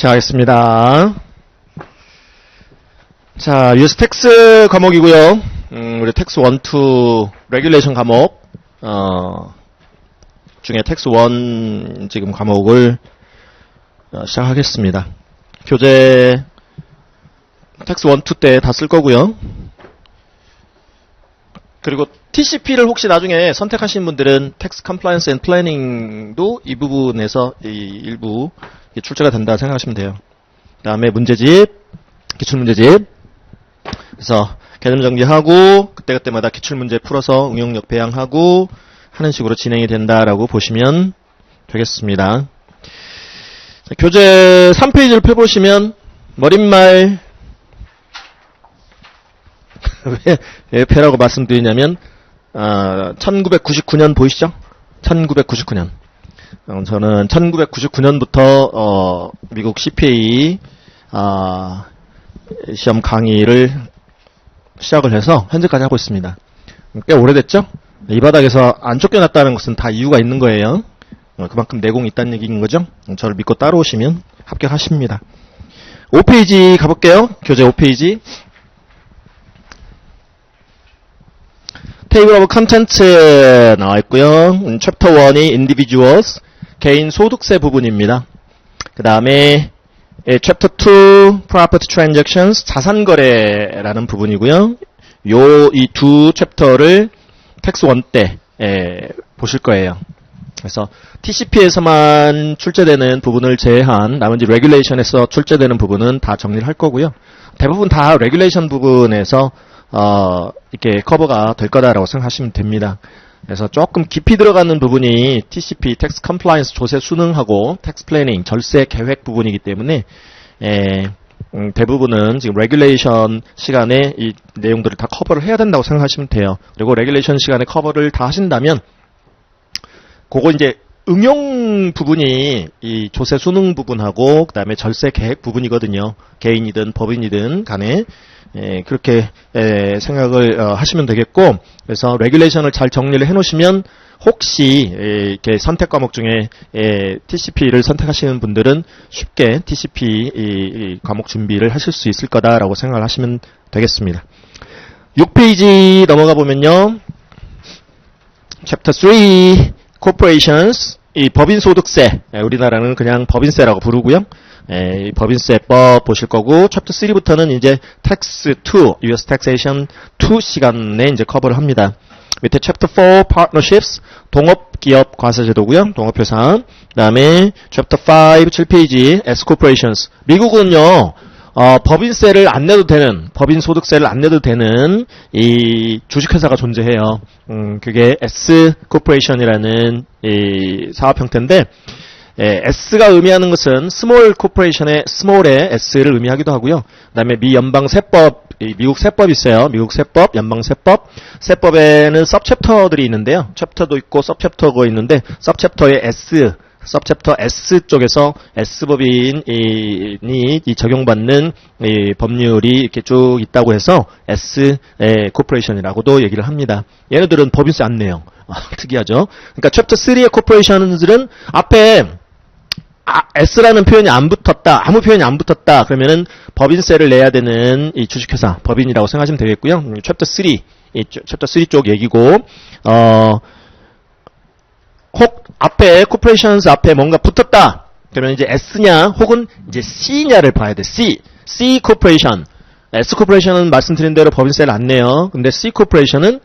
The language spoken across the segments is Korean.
시작하겠습니다. 자, US 텍스 과목이고요. 우리 텍스 1, 2 레귤레이션 과목 중에 텍스 1 지금 과목을 시작하겠습니다. 교재 텍스 1, 2 때 다 쓸 거고요. 그리고 TCP를 혹시 나중에 선택하시는 분들은 텍스 컴플라이언스 앤 플래닝도 이 부분에서 일부 출제가 된다 생각하시면 돼요. 그 다음에 문제집, 기출문제집. 그래서 개념 정리하고 그때그때마다 기출문제 풀어서 응용력 배양하고 하는 식으로 진행이 된다라고 보시면 되겠습니다. 자, 교재 3페이지를 펴보시면 머릿말 왜 폐라고 말씀드리냐면 1999년 보이시죠? 1999년. 저는 1999년부터 미국 CPA 시험 강의를 시작을 해서 현재까지 하고 있습니다. 꽤 오래됐죠? 이 바닥에서 안 쫓겨났다는 것은 다 이유가 있는 거예요. 그만큼 내공이 있다는 얘기인 거죠? 저를 믿고 따라오시면 합격하십니다. 5페이지 가볼게요. 교재 5페이지. 테이블 오브 컨텐츠 나와 있고요. 챕터 1이 individuals, 개인 소득세 부분입니다. 그 다음에 챕터 2, property transactions, 자산거래라는 부분이고요. 이 두 챕터를 텍스 1 때 보실 거예요. 그래서 TCP에서만 출제되는 부분을 제외한 나머지 레귤레이션에서 출제되는 부분은 다 정리를 할 거고요. 대부분 다 레귤레이션 부분에서 이렇게 커버가 될 거다라고 생각하시면 됩니다. 그래서 조금 깊이 들어가는 부분이 TCP, 텍스 컴플라이언스 조세 수능하고 텍스 플래닝, 절세 계획 부분이기 때문에 대부분은 지금 레귤레이션 시간에 이 내용들을 다 커버를 해야 된다고 생각하시면 돼요. 그리고 레귤레이션 시간에 커버를 다 하신다면 그거 이제 응용 부분이 이 조세 수능 부분하고 그 다음에 절세 계획 부분이거든요. 개인이든 법인이든 간에 그렇게 생각을 하시면 되겠고, 그래서 레귤레이션을 잘 정리를 해놓으시면 혹시 이렇게 선택 과목 중에 TCP를 선택하시는 분들은 쉽게 TCP 과목 준비를 하실 수 있을 거다라고 생각을 하시면 되겠습니다. 6페이지 넘어가 보면요, 챕터 3 corporations, 이 법인소득세, 우리나라는 그냥 법인세라고 부르고요. 법인세법 보실 거고, 챕터 3부터는 이제 텍스 2, US Taxation 2 시간에 이제 커버를 합니다. 밑에 챕터 4 partnerships, 동업기업 과세제도고요. 동업회사. 그 다음에 챕터 5, 7페이지 S corporations. 미국은요, 법인세를 안 내도 되는, 법인소득세를 안 내도 되는 이 주식회사가 존재해요. 그게 S corporation이라는 이 사업 형태인데, S가 의미하는 것은 스몰 코퍼레이션의 스몰의 S를 의미하기도 하고요. 그 다음에 미 연방세법, 미국 세법이 있어요. 미국 세법, 연방세법. 세법에는 서브챕터들이 있는데요. 챕터도 있고 서브챕터가 있는데 서브챕터의 S, 서브챕터 S 쪽에서 S법인이 적용받는 이 법률이 이렇게 쭉 있다고 해서 S 코퍼레이션이라고도 얘기를 합니다. 얘네들은 법인세 안 내요. 특이하죠. 그러니까 챕터 3의 코퍼레이션들은 앞에 S라는 표현이 안 붙었다, 아무 표현이 안 붙었다, 그러면은 법인세를 내야 되는 이 주식회사, 법인이라고 생각하시면 되겠고요. 챕터 3, 챕터 3 쪽 얘기고, 혹 앞에, corporations 앞에 뭔가 붙었다, 그러면 이제 S냐, 혹은 이제 C냐를 봐야 돼. C corporation. S corporation은 말씀드린 대로 법인세를 안 내요. 근데 C corporation은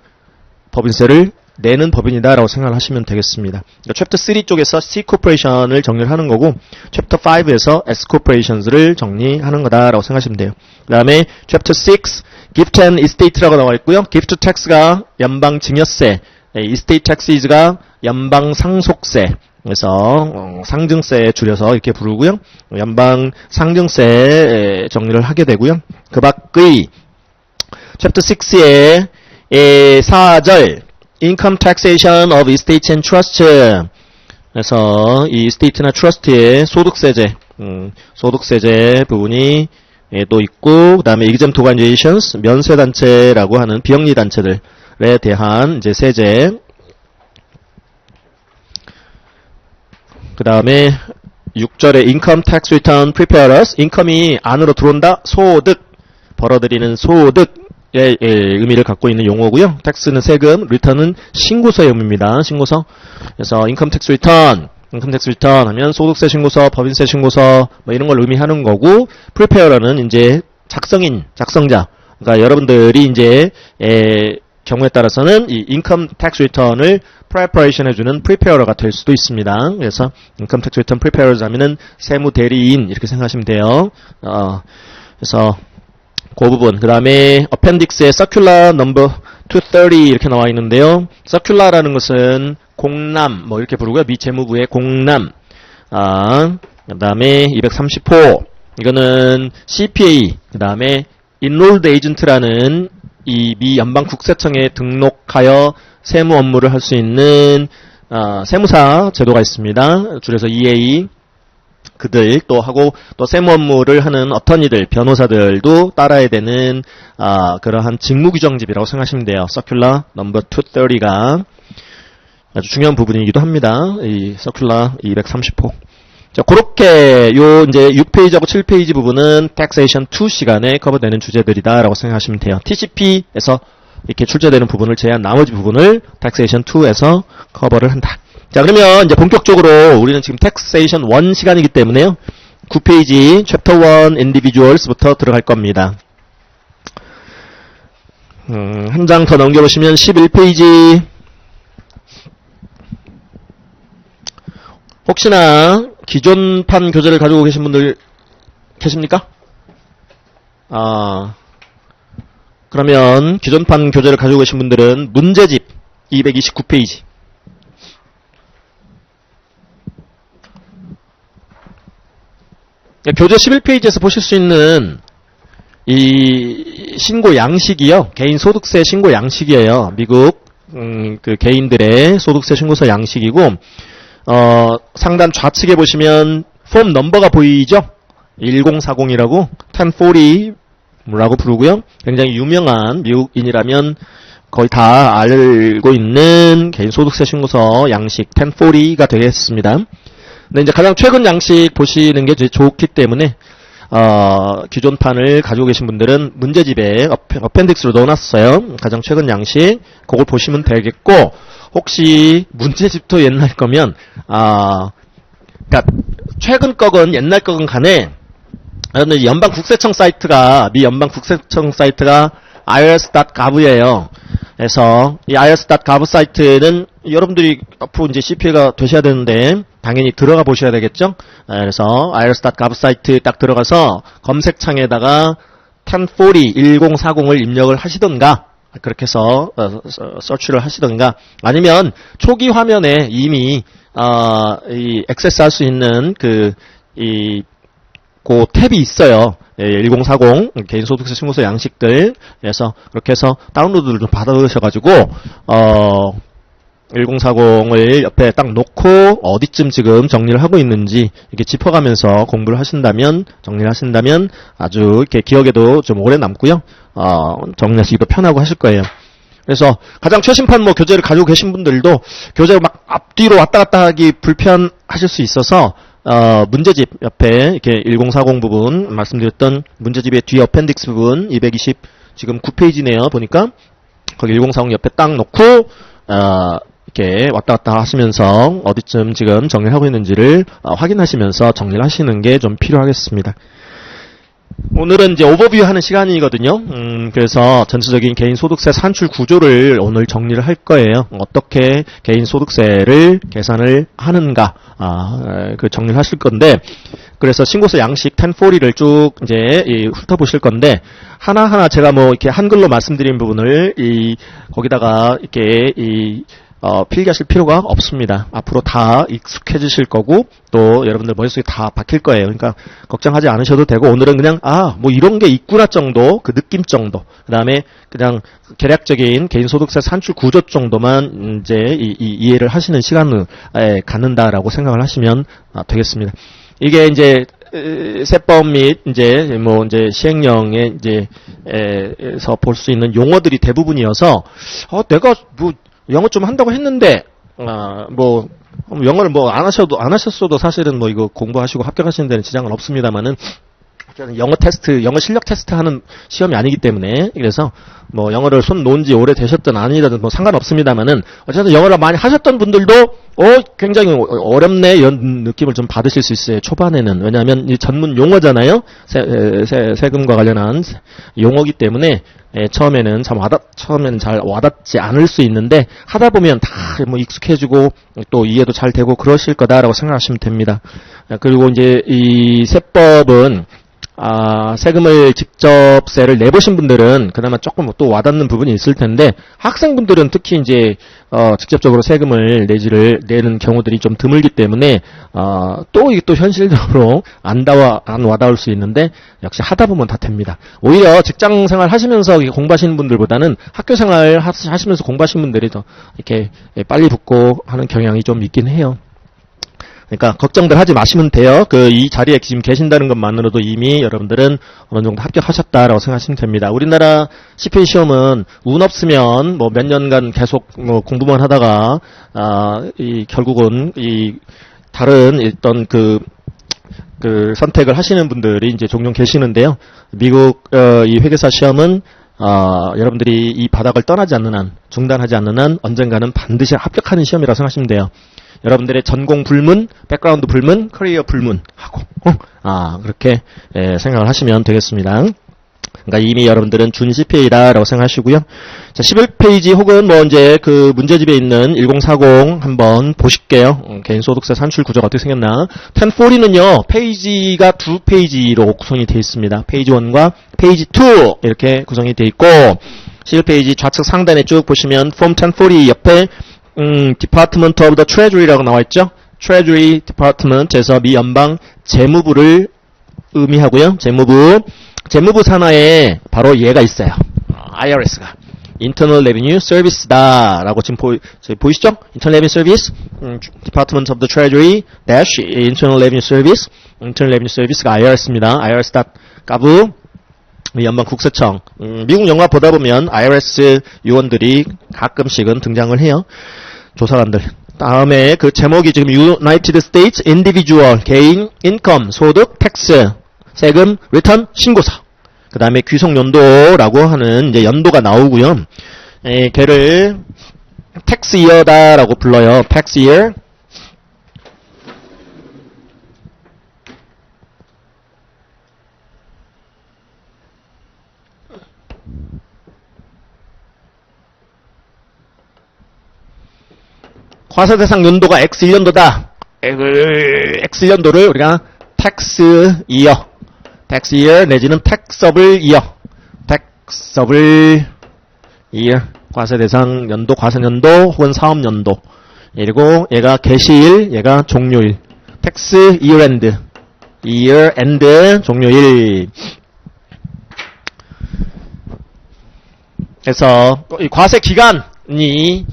법인세를 내는 법인이다라고 생각을 하시면 되겠습니다. 챕터 3 쪽에서 C corporation을 정리를 하는 거고, 챕터 5에서 S corporations를 정리하는 거다라고 생각하시면 돼요. 그 다음에 챕터 6, gift and estate라고 나와 있고요. gift tax가 연방 증여세, estate taxes가 연방 상속세, 그래서 상증세 줄여서 이렇게 부르고요. 연방 상증세 정리를 하게 되고요. 그 밖의 챕터 6의 4절 Income Taxation of Estate and Trust. 그래서 이 Estate나 Trust의 소득세제, 소득세제 부분이 또 있고, 그 다음에 Exempt Organizations, 면세단체라고 하는 비영리단체들에 대한 이제 세제, 그 다음에 6절에 income tax return preparers, income이 안으로 들어온다, 소득, 벌어들이는 소득의 의미를 갖고 있는 용어고요. tax는 세금, return은 신고서의 의미입니다. 신고서. 그래서 income tax return 하면 소득세 신고서, 법인세 신고서 뭐 이런 걸 의미하는 거고, preparer는 이제 작성자. 그러니까 여러분들이 이제 경우에 따라서는 이 income tax return을 preparation 해주는 preparer가 될 수도 있습니다. 그래서 income tax return preparers 하면은 세무 대리인 이렇게 생각하시면 돼요. 그래서 그 부분. 그 다음에 appendix에 circular number 230 이렇게 나와 있는데요. circular라는 것은 공람 뭐 이렇게 부르고요. 미 재무부의 공람. 그 다음에 230호 이거는 CPA. 그 다음에 enrolled agent라는 이 미 연방국세청에 등록하여 세무 업무를 할 수 있는 세무사 제도가 있습니다. 줄여서 EA. 그들 또 하고 또 세무 업무를 하는 어터니들, 변호사들도 따라야 되는 그러한 직무규정집이라고 생각하시면 돼요. Circular No. 230가 아주 중요한 부분이기도 합니다. 이 Circular 230호. 자, 그렇게 요 이제 6페이지하고 7페이지 부분은 Taxation 2 시간에 커버되는 주제들이다라고 생각하시면 돼요. TCP에서 이렇게 출제되는 부분을 제한 나머지 부분을 Taxation 2에서 커버를 한다. 자, 그러면 이제 본격적으로 우리는 지금 Taxation 1 시간이기 때문에요. 9페이지 Chapter 1 Individuals부터 들어갈 겁니다. 한 장 더 넘겨보시면 11페이지. 혹시나 기존판 교재를 가지고 계신 분들 계십니까? 그러면 기존판 교재를 가지고 계신 분들은 문제집 229페이지. 교재 11페이지에서 보실 수 있는 이 신고 양식이요. 개인 소득세 신고 양식이에요. 미국 그 개인들의 소득세 신고서 양식이고 상단 좌측에 보시면 폼 넘버가 보이죠? 1040이라고 1040라고 부르고요. 굉장히 유명한 미국인이라면 거의 다 알고 있는 개인 소득세 신고서 양식 1040가 되겠습니다. 근데 이제 가장 최근 양식 보시는 게 좋기 때문에 기존판을 가지고 계신 분들은 문제집에 어펜딕스로 넣어놨어요. 가장 최근 양식 그걸 보시면 되겠고, 혹시 문제집도 옛날 거면 그러니까 최근 거건 옛날 거건 간에 연방국세청 사이트가 미 연방국세청 사이트가 irs.gov예요. 그래서 이 irs.gov 사이트는 여러분들이 앞으로 이제 CPA가 되셔야 되는데 당연히 들어가 보셔야 되겠죠. 그래서 irs.gov 사이트에 딱 들어가서 검색창에다가 1040을 입력을 하시던가, 그렇게 해서 서치를 하시던가, 아니면 초기 화면에 이미 이 액세스할 수 있는 그 탭이 있어요. 1040 개인소득세 신고서 양식들. 그래서 그렇게 해서 다운로드를 좀 받아오셔가지고 1040을 옆에 딱 놓고 어디쯤 지금 정리를 하고 있는지 이렇게 짚어가면서 공부를 하신다면, 정리를 하신다면 아주 이렇게 기억에도 좀 오래 남고요. 정리하시기도 편하고 하실 거예요. 그래서 가장 최신판 교재를 가지고 계신 분들도 교재가 막 앞뒤로 왔다 갔다 하기 불편하실 수 있어서 문제집 옆에 이렇게 1040 부분 말씀드렸던 문제집의 뒤 어펜딕스 부분 220 지금 9페이지네요. 보니까 거기 1040 옆에 딱 놓고 이렇게 왔다 갔다 하시면서 어디쯤 지금 정리를 하고 있는지를 확인하시면서 정리를 하시는 게 좀 필요하겠습니다. 오늘은 이제 오버뷰 하는 시간이거든요. 그래서 전체적인 개인 소득세 산출 구조를 오늘 정리를 할 거예요. 어떻게 개인 소득세를 계산을 하는가, 그 정리를 하실 건데, 그래서 신고서 양식 1040를 쭉 이제 훑어보실 건데, 하나하나 제가 이렇게 한글로 말씀드린 부분을 거기다가 이렇게 필기하실 필요가 없습니다. 앞으로 다 익숙해지실 거고, 또 여러분들 머릿속에 다 박힐 거예요. 그러니까 걱정하지 않으셔도 되고, 오늘은 그냥 이런 게 있구나 정도, 그 느낌 정도, 그 다음에 그냥 개략적인 개인소득세 산출 구조 정도만 이제 이해를 하시는 시간을 갖는다라고 생각을 하시면 되겠습니다. 이게 이제 세법 및 이제 시행령에 에서 볼 수 있는 용어들이 대부분이어서 내가 영어 좀 한다고 했는데 뭐 영어를 뭐 안 하셨어도 사실은 뭐 이거 공부하시고 합격하시는 데는 지장은 없습니다만은 영어 테스트, 영어 실력 테스트 하는 시험이 아니기 때문에, 그래서 뭐 영어를 손 놓은 지 오래 되셨든 아니라든 뭐 상관없습니다만은, 어쨌든 영어를 많이 하셨던 분들도 굉장히 어렵네 이런 느낌을 좀 받으실 수 있어요. 초반에는. 왜냐하면 이 전문 용어잖아요. 세금과 관련한 용어기 때문에 처음에는 잘 와닿지 않을 수 있는데, 하다 보면 다 뭐 익숙해지고 또 이해도 잘 되고 그러실 거다라고 생각하시면 됩니다. 그리고 이제 이 세법은 세금을 직접 세를 내보신 분들은 그나마 조금 또 와닿는 부분이 있을 텐데, 학생분들은 특히 이제 직접적으로 세금을 내는 경우들이 좀 드물기 때문에 또 이게 또 현실적으로 안 와닿을 수 있는데, 역시 하다 보면 다 됩니다. 오히려 직장 생활 하시면서 공부하시는 분들보다는 학교 생활 하시면서 공부하시는 분들이 더 이렇게 빨리 붙고 하는 경향이 좀 있긴 해요. 그러니까 걱정들 하지 마시면 돼요. 이 자리에 지금 계신다는 것만으로도 이미 여러분들은 어느 정도 합격하셨다라고 생각하시면 됩니다. 우리나라 CPA 시험은 운 없으면 뭐 몇 년간 계속 뭐 공부만 하다가 결국은 다른 어떤 그 선택을 하시는 분들이 이제 종종 계시는데요. 미국 이 회계사 시험은 여러분들이 이 바닥을 떠나지 않는 한, 중단하지 않는 한 언젠가는 반드시 합격하는 시험이라고 생각하시면 돼요. 여러분들의 전공 불문, 백그라운드 불문, 커리어 불문하고 그렇게 생각을 하시면 되겠습니다. 그러니까 이미 여러분들은 준 CPA다라고 생각하시고요. 자, 11페이지 혹은 뭐 이제 그 문제집에 있는 1040 한번 보실게요. 개인소득세 산출 구조가 어떻게 생겼나. 1040는요, 페이지가 두 페이지로 구성이 되어 있습니다. 페이지 1과 페이지 2 이렇게 구성이 되어 있고, 11페이지 좌측 상단에 쭉 보시면 폼 1040 옆에 Department of the Treasury라고 나와있죠. Treasury Department에서 미 연방 재무부를 의미하고요. 재무부 산하에 바로 얘가 있어요. IRS가 Internal Revenue Service다라고 지금 보이시죠? Internal Revenue Service, Department of the Treasury dash Internal Revenue Service, Internal Revenue Service가 IRS입니다. IRS.gov 연방 국세청. 미국 영화 보다 보면 IRS 요원들이 가끔씩은 등장을 해요. 조사관들. 다음에 그 제목이 지금 United States Individual 개인 인컴 소득 텍스 세금 리턴 신고서. 그 다음에 귀속 연도라고 하는 이제 연도가 나오고요. 걔를 텍스 이어다라고 불러요. 텍스 이어. 과세 대상 연도가 X1년도다. X1년도를 우리가 tax year 내지는 taxable year 과세 대상 연도, 과세 연도 혹은 사업 연도. 그리고 얘가 개시일, 얘가 종료일. tax year end 종료일. 그래서 이 과세 기간이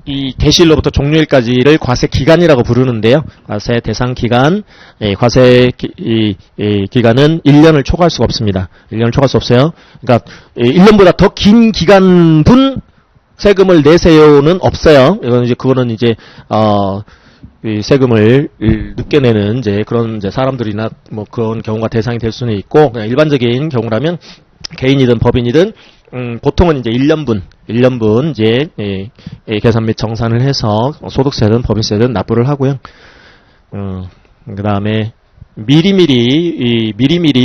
이 개시일로부터 종료일까지를 과세 기간이라고 부르는데요. 과세 대상 기간, 과세 기간은 1년을 초과할 수가 없습니다. 1년을 초과할 수 없어요. 그러니까 1년보다 더 긴 기간분 세금을 내세요는 없어요. 그거는 이제 이 세금을 늦게 내는 이제 그런 이제 사람들이나 뭐 그런 경우가 대상이 될 수는 있고, 그냥 일반적인 경우라면 개인이든 법인이든 보통은 이제 1년분 이제 계산 및 정산을 해서 소득세든 법인세든 납부를 하고요. 그 다음에 미리미리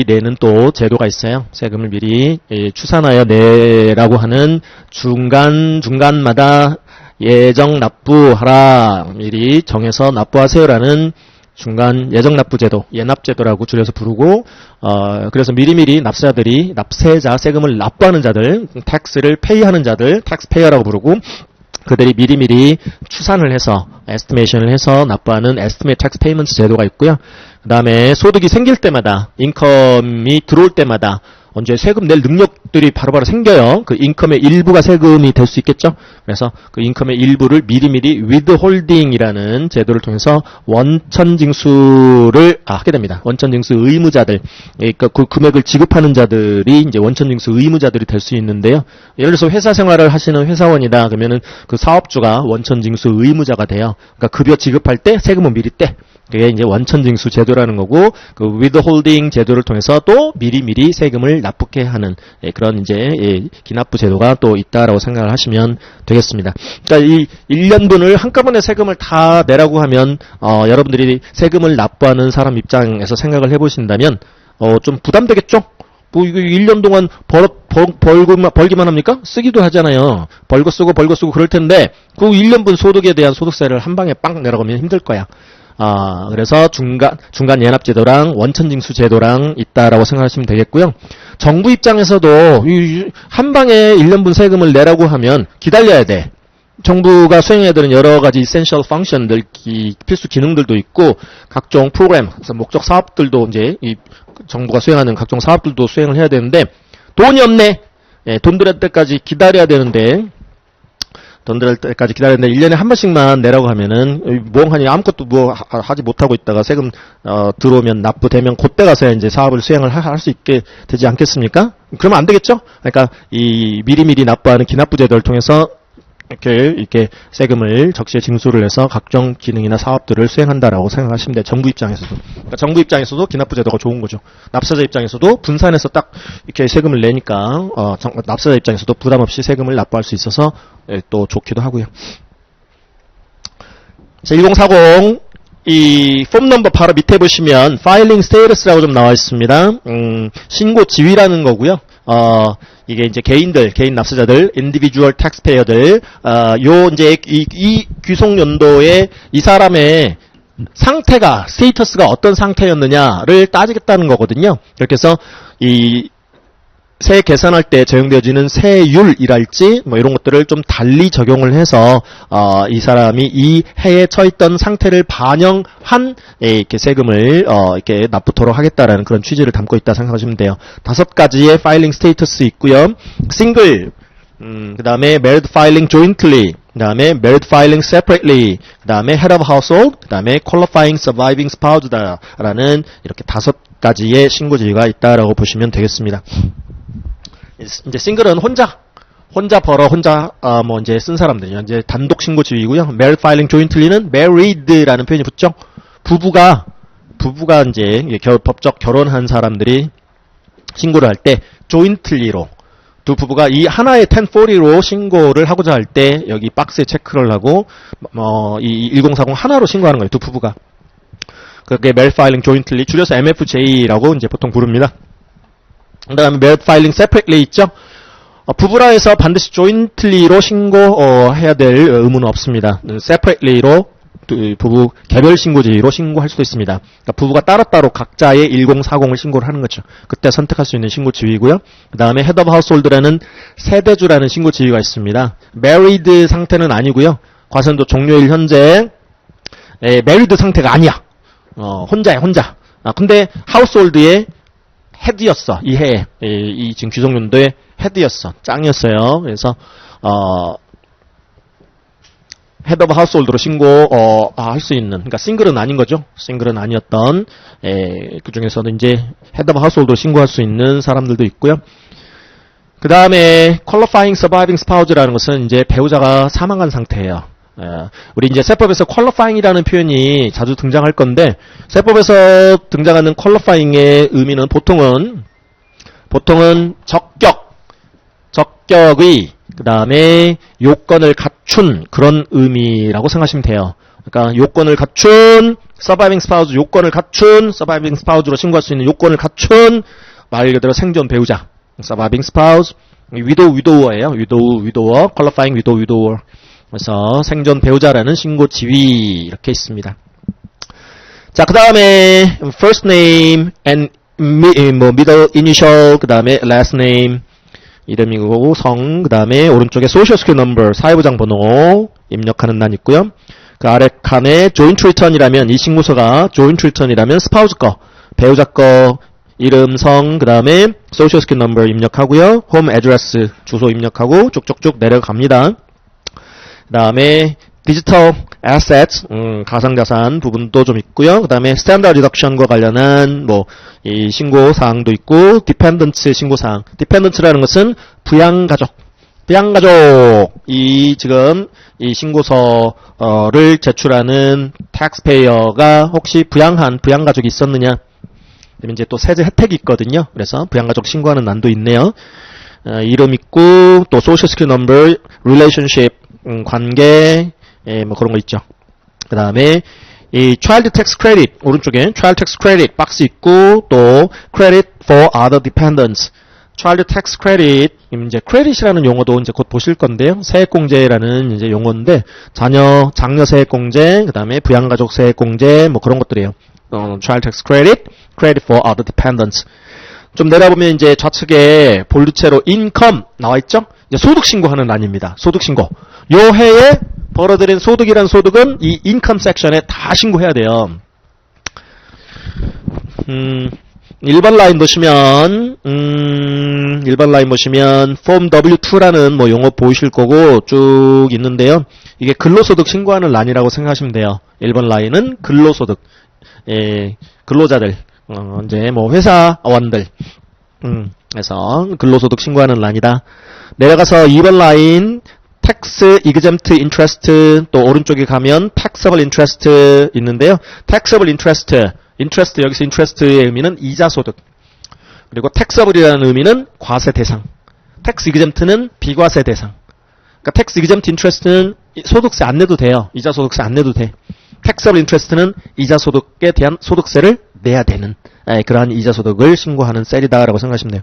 내는 또 제도가 있어요. 세금을 미리 추산하여 내라고 하는 중간마다 예정 납부하라, 미리 정해서 납부하세요라는 중간 예정 납부 제도, 예납 제도라고 줄여서 부르고, 그래서 미리미리 납세자, 세금을 납부하는 자들, 텍스를 페이하는 자들, 텍스 페이어라고 부르고, 그들이 미리미리 추산을 해서, 에스티메이션을 해서 납부하는 에스티메이트 텍스 페이먼트 제도가 있고요. 그 다음에 소득이 생길 때마다, 인컴이 들어올 때마다, 언제 세금 낼 능력들이 바로바로 생겨요. 그 인컴의 일부가 세금이 될 수 있겠죠. 그래서 그 인컴의 일부를 미리미리 withholding이라는 제도를 통해서 원천징수를 하게 됩니다. 원천징수 의무자들, 그러니까 그 금액을 지급하는 자들이 이제 원천징수 의무자들이 될 수 있는데요. 예를 들어서 회사 생활을 하시는 회사원이다 그러면은 그 사업주가 원천징수 의무자가 돼요. 그러니까 급여 지급할 때 세금은 미리 떼. 그게 이제 원천징수 제도라는 거고, 그 withholding 제도를 통해서 또 미리미리 세금을 납부케 하는 그런 이제 기납부 제도가 또 있다라고 생각을 하시면 되겠습니다. 그러니까 이 1년분을 한꺼번에 세금을 다 내라고 하면 여러분들이 세금을 납부하는 사람 입장에서 생각을 해보신다면 좀 부담되겠죠? 뭐 이거 1년 동안 벌기만 합니까? 쓰기도 하잖아요. 벌고 쓰고 그럴 텐데 그 1년분 소득에 대한 소득세를 한 방에 빵 내라고 하면 힘들 거야. 그래서 중간 연합제도랑 원천징수 제도랑 있다라고 생각하시면 되겠고요. 정부 입장에서도 한 방에 1년분 세금을 내라고 하면 기다려야 돼. 정부가 수행해야 되는 여러 가지 essential function들, 필수 기능들도 있고, 각종 프로그램, 목적 사업들도 이제 정부가 수행하는 각종 사업들도 수행을 해야 되는데, 돈이 없네. 돈 들일 때까지 기다려야 되는데, 1년에 한 번씩만 내라고 하면은, 멍하니 아무것도 하지 못하고 있다가 세금, 들어오면 납부되면 그때 가서야 이제 사업을 수행을 할 수 있게 되지 않겠습니까? 그러면 안 되겠죠? 그러니까, 이 미리미리 납부하는 기납부 제도를 통해서 이렇게 세금을 적시에 징수를 해서 각종 기능이나 사업들을 수행한다라고 생각하시면 돼요. 정부 입장에서도. 그러니까 정부 입장에서도 기납부 제도가 좋은 거죠. 납세자 입장에서도 분산해서 딱 이렇게 세금을 내니까 납세자 입장에서도 부담 없이 세금을 납부할 수 있어서 또 좋기도 하고요. 자, 1040 이 폼 넘버 바로 밑에 보시면 filing status라고 좀 나와 있습니다. 신고 지위라는 거고요. 이게 이제 개인 납세자들, individual taxpayer들, 요 이제 이 귀속 연도에 이 사람의 상태가, 스테이터스가 어떤 상태였느냐를 따지겠다는 거거든요. 그렇게 해서 이 세 계산할 때 적용되어지는 세율이랄지 뭐 이런 것들을 좀 달리 적용을 해서 이 사람이 이 해에 처했던 상태를 반영한 이렇게 세금을 이렇게 납부토록 하겠다라는 그런 취지를 담고 있다 생각하시면 돼요. 5가지의 파일링 스테이터스 있고요. 싱글, 그다음에 married filing jointly, 그다음에 married filing separately, 그다음에 head of household, 그다음에 qualifying surviving spouse라는 이렇게 5가지의 신고 지위가 있다라고 보시면 되겠습니다. 이제 싱글은 혼자 벌어 혼자 뭐 이제 쓴 사람들이요. 이제 단독 신고 지위고요. married filing jointly는 married라는 표현이 붙죠. 부부가 이제 법적 결혼한 사람들이 신고를 할 때 jointly로 두 부부가 이 하나의 1040로 신고를 하고자 할 때 여기 박스에 체크를 하고 이 1040 하나로 신고하는 거예요. 두 부부가. 그게 married filing jointly 줄여서 MFJ라고 이제 보통 부릅니다. 그 다음에 married filing separately 있죠? 부부라 해서 반드시 jointly로 신고해야 될 의무는 없습니다. separately로 부부 개별 신고지로 신고할 수도 있습니다. 그러니까 부부가 따로따로 각자의 1040을 신고를 하는 거죠. 그때 선택할 수 있는 신고 지위고요. 그 다음에 head of household라는 세대주라는 신고 지위가 있습니다. married 상태는 아니고요. 과선도 종료일 현재 married 상태가 아니야. 혼자야, 혼자. 근데 household의 헤드였어. 이 해에. 이 지금 귀속연도의 헤드였어. 짱이었어요. 그래서, 헤드 오브 하우스홀드로 할 수 있는, 그러니까 싱글은 아닌 거죠. 싱글은 아니었던, 그 중에서도 이제 헤드 오브 하우스홀드로 신고할 수 있는 사람들도 있고요. 그 다음에, qualifying surviving spouse라는 것은 이제 배우자가 사망한 상태예요. 우리 이제 세법에서 qualifying이라는 표현이 자주 등장할 건데, 세법에서 등장하는 qualifying의 의미는 보통은 적격의 그 다음에 요건을 갖춘 그런 의미라고 생각하시면 돼요. 그러니까 요건을 갖춘 surviving spouse, 요건을 갖춘 surviving spouse로 신고할 수 있는 요건을 갖춘 말 그대로 생존 배우자, surviving spouse, widower예요. widower, qualifying widower. 그래서 생존 배우자라는 신고 지위 이렇게 있습니다. 자, 그 다음에 first name and middle initial, 그 다음에 last name 이름이고 성, 그 다음에 오른쪽에 social security number 사회보장 번호 입력하는 란 있고요. 그 아래 칸에 joint return이라면 이 신고서가 joint return이라면 스파우스 거, 배우자 거 이름, 성, 그 다음에 social security number 입력하고요. home address 주소 입력하고 쭉쭉쭉 내려갑니다. 그 다음에 디지털 assets 가상자산 부분도 좀 있고요. 그 다음에 standard deduction과 관련한 뭐 이 신고 사항도 있고 dependent 신고 사항. dependent라는 것은 부양가족 이 지금 이 신고서를 제출하는 taxpayer가 혹시 부양가족이 있었느냐? 그러면 이제 또 세제 혜택이 있거든요. 그래서 부양가족 신고하는 난도 있네요. 이름 있고 또 social security number, relationship 관계 뭐 그런 거 있죠. 그 다음에 이 child tax credit 오른쪽에 child tax credit 박스 있고 또 credit for other dependents. child tax credit 이제 credit이라는 용어도 이제 곧 보실 건데요. 세액공제라는 이제 용어인데 장녀 세액공제, 그 다음에 부양가족 세액공제 뭐 그런 것들이에요. child tax credit, credit for other dependents. 좀 내려보면 이제 좌측에 볼드체로 income 나와 있죠? 이제 소득 신고하는 란입니다. 소득 신고. 요 해에 벌어들인 소득이란 소득은 이 income 섹션에 다 신고해야 돼요. 1번 라인 보시면 form W2라는 뭐 용어 보이실 거고 쭉 있는데요. 이게 근로소득 신고하는 란이라고 생각하시면 돼요. 1번 라인은 근로소득. 근로자들, 이제 뭐 회사원들, 그래서 근로소득 신고하는 란이다. 내려가서 2번 라인 tax exempt interest 또 오른쪽에 가면 taxable interest 있는데요. taxable interest 여기서 interest의 의미는 이자 소득. 그리고 taxable이라는 의미는 과세 대상. tax exempt는 비과세 대상. 그러니까 tax exempt interest는 소득세 안 내도 돼요. 이자 소득세 안 내도 돼. taxable interest는 이자 소득에 대한 소득세를 내야 되는 그러한 이자 소득을 신고하는 셀이다라고 생각하시면 돼요.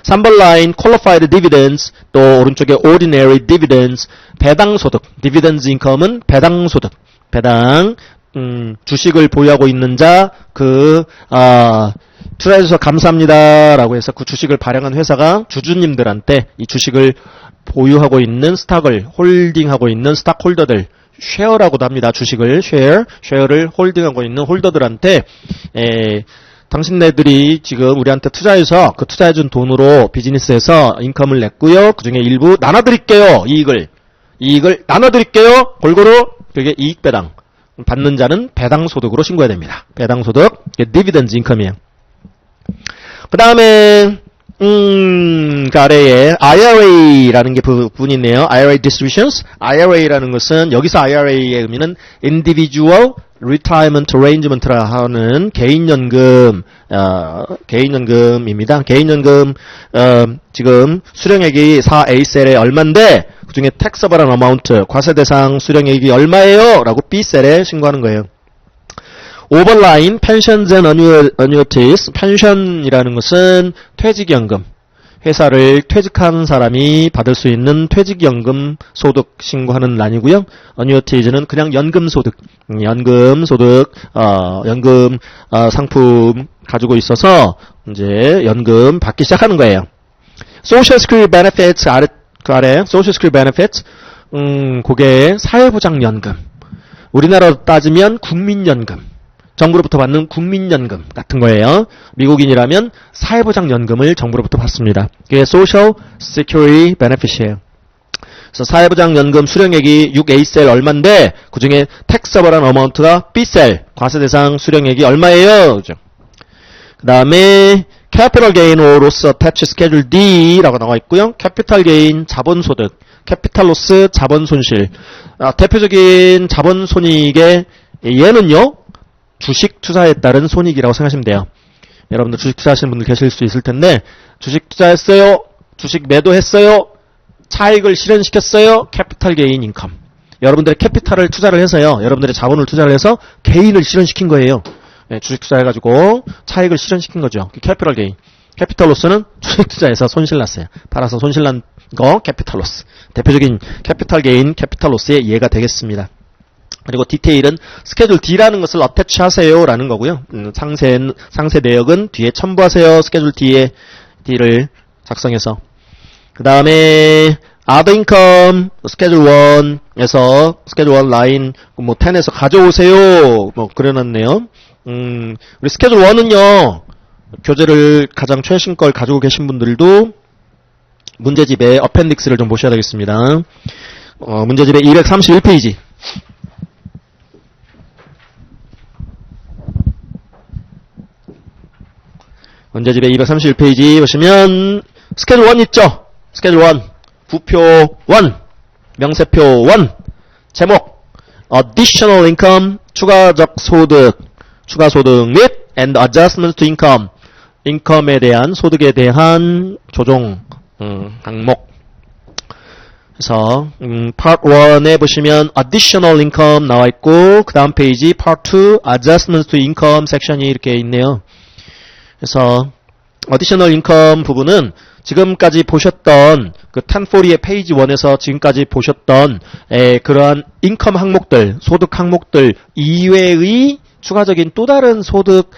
3번 라인 qualified dividends 또 오른쪽에 ordinary dividends 배당 소득. dividends income은 배당 소득. 배당 주식을 보유하고 있는 자 투자해주셔서 감사합니다라고 해서 그 주식을 발행한 회사가 주주님들한테 이 주식을 보유하고 있는 스탁을 홀딩하고 있는 스탁홀더들 쉐어라고도 합니다. 주식을 쉐어를 홀딩하고 있는 홀더들한테 당신네들이 지금 우리한테 투자해서 그 투자해준 돈으로 비즈니스에서 인컴을 냈고요. 그 중에 일부 나눠드릴게요. 이익을 나눠드릴게요. 골고루 그게 이익 배당. 받는 자는 배당 소득으로 신고해야 됩니다. 배당 소득, 이게 디비던드 인컴이에요. 그 다음에 그 아래에 IRA라는 게 부분이 있네요. IRA distributions. IRA라는 것은 여기서 IRA의 의미는 Individual Retirement Arrangement라 하는 개인연금입니다. 개인연금 지금 수령액이 4A셀에 얼마인데 그중에 taxable amount 과세 대상 수령액이 얼마예요? 라고 B셀에 신고하는 거예요. 5번 라인 pensions and annuities. 펜션이라는 것은 퇴직연금. 회사를 퇴직한 사람이 받을 수 있는 퇴직연금 소득 신고하는 란이고요. annuities는 그냥 연금 소득. 연금 상품 가지고 있어서 이제 연금 받기 시작하는 거예요. social security benefits 그 아래 social security benefits 그게 사회보장연금. 우리나라로 따지면 국민연금. 정부로부터 받는 국민연금 같은 거예요. 미국인이라면 사회보장연금을 정부로부터 받습니다. 그게 Social Security Benefit이에요. 그래서 사회보장연금 수령액이 6A셀 얼마인데 그 중에 taxable한 amount가 B셀 과세대상 수령액이 얼마예요? 그죠? 그 다음에 Capital Gain or Loss Attached Schedule D라고 나와 있고요. Capital Gain 자본소득, Capital Loss 자본손실. 대표적인 자본손익의 얘는요. 주식 투자에 따른 손익이라고 생각하시면 돼요. 여러분들 주식 투자하시는 분들 계실 수 있을 텐데 주식 투자했어요. 주식 매도했어요. 차익을 실현시켰어요. 캐피탈 게인 인컴. 여러분들의 캐피탈을 투자를 해서요. 여러분들의 자본을 투자를 해서 개인을 실현시킨 거예요. 네, 주식 투자해가지고 차익을 실현시킨 거죠. 캐피탈 게인. 캐피탈 로스는 주식 투자해서 손실났어요. 팔아서 손실난 거 캐피탈 로스. 대표적인 캐피탈 게인, 캐피탈 로스의 예가 되겠습니다. 그리고 디테일은 스케줄 D라는 것을 어태치 하세요 라는 거고요. 상세 내역은 뒤에 첨부하세요. 스케줄 D를 작성해서. 그 다음에 other income 스케줄 1에서 스케줄 1 라인 뭐 10에서 가져오세요. 뭐 그려놨네요. 우리 스케줄 1은요. 교재를 가장 최신 걸 가지고 계신 분들도 문제집의 어펜딕스를 좀 보셔야 되겠습니다. 문제집의 231페이지. 문제집의 231페이지 보시면 스케줄 1 있죠? 스케줄 1. 부표 1. 명세표 1. 제목 Additional Income 추가적 소득 추가 소득 및 and adjustments to income 인컴에 대한 소득에 대한 조정 항목. 그래서 Part 1에 보시면 Additional Income 나와 있고 그 다음 페이지 Part 2 Adjustments to Income 섹션이 이렇게 있네요. 그래서 Additional Income 부분은 지금까지 보셨던 그 1040의 페이지 1에서 지금까지 보셨던 그러한 인컴 항목들, 소득 항목들 이외의 추가적인 또 다른 소득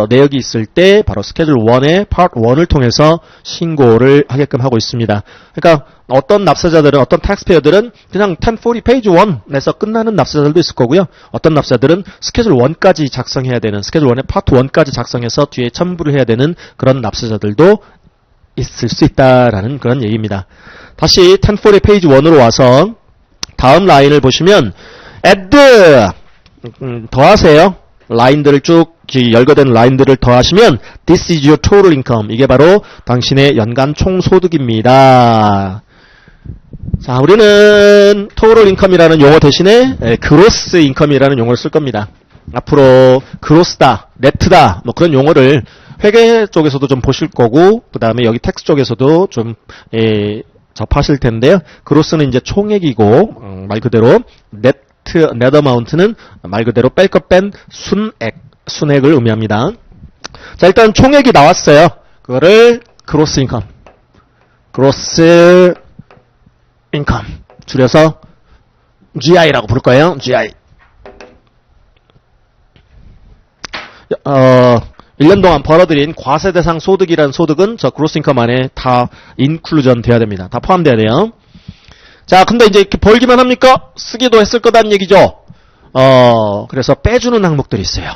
내역이 있을 때 바로 스케줄 1의 파트 1을 통해서 신고를 하게끔 하고 있습니다. 그러니까 어떤 납세자들은 어떤 텍스페어들은 그냥 1040 페이지 1에서 끝나는 납세자들도 있을 거고요. 어떤 납세자들은 스케줄 1까지 작성해야 되는 스케줄 1의 파트 1까지 작성해서 뒤에 첨부를 해야 되는 그런 납세자들도 있을 수 있다라는 그런 얘기입니다. 다시 1040 페이지 1으로 와서 다음 라인을 보시면 add 더하세요. 라인들을 쭉 열거된 라인들을 더하시면 this is your total income. 이게 바로 당신의 연간 총소득입니다. 자, 우리는 total income이라는 용어 대신에 gross income이라는 용어를 쓸 겁니다. 앞으로 gross다, net다 뭐 그런 용어를 회계 쪽에서도 좀 보실 거고 그 다음에 여기 텍스 쪽에서도 좀 접하실 텐데요. gross는 이제 총액이고 말 그대로 net amount는 말 그대로 뺄 것 뺀 순액을 의미합니다. 자, 일단 총액이 나왔어요. 그거를 gross income 줄여서 GI라고 부를 거예요. GI. 1년 동안 벌어들인 과세대상 소득이라는 소득은 저 gross income 안에 다 인클루전 돼야 됩니다. 다 포함돼야 돼요. 자, 근데 이제 이렇게 벌기만 합니까? 쓰기도 했을 거다는 얘기죠. 그래서 빼주는 항목들이 있어요.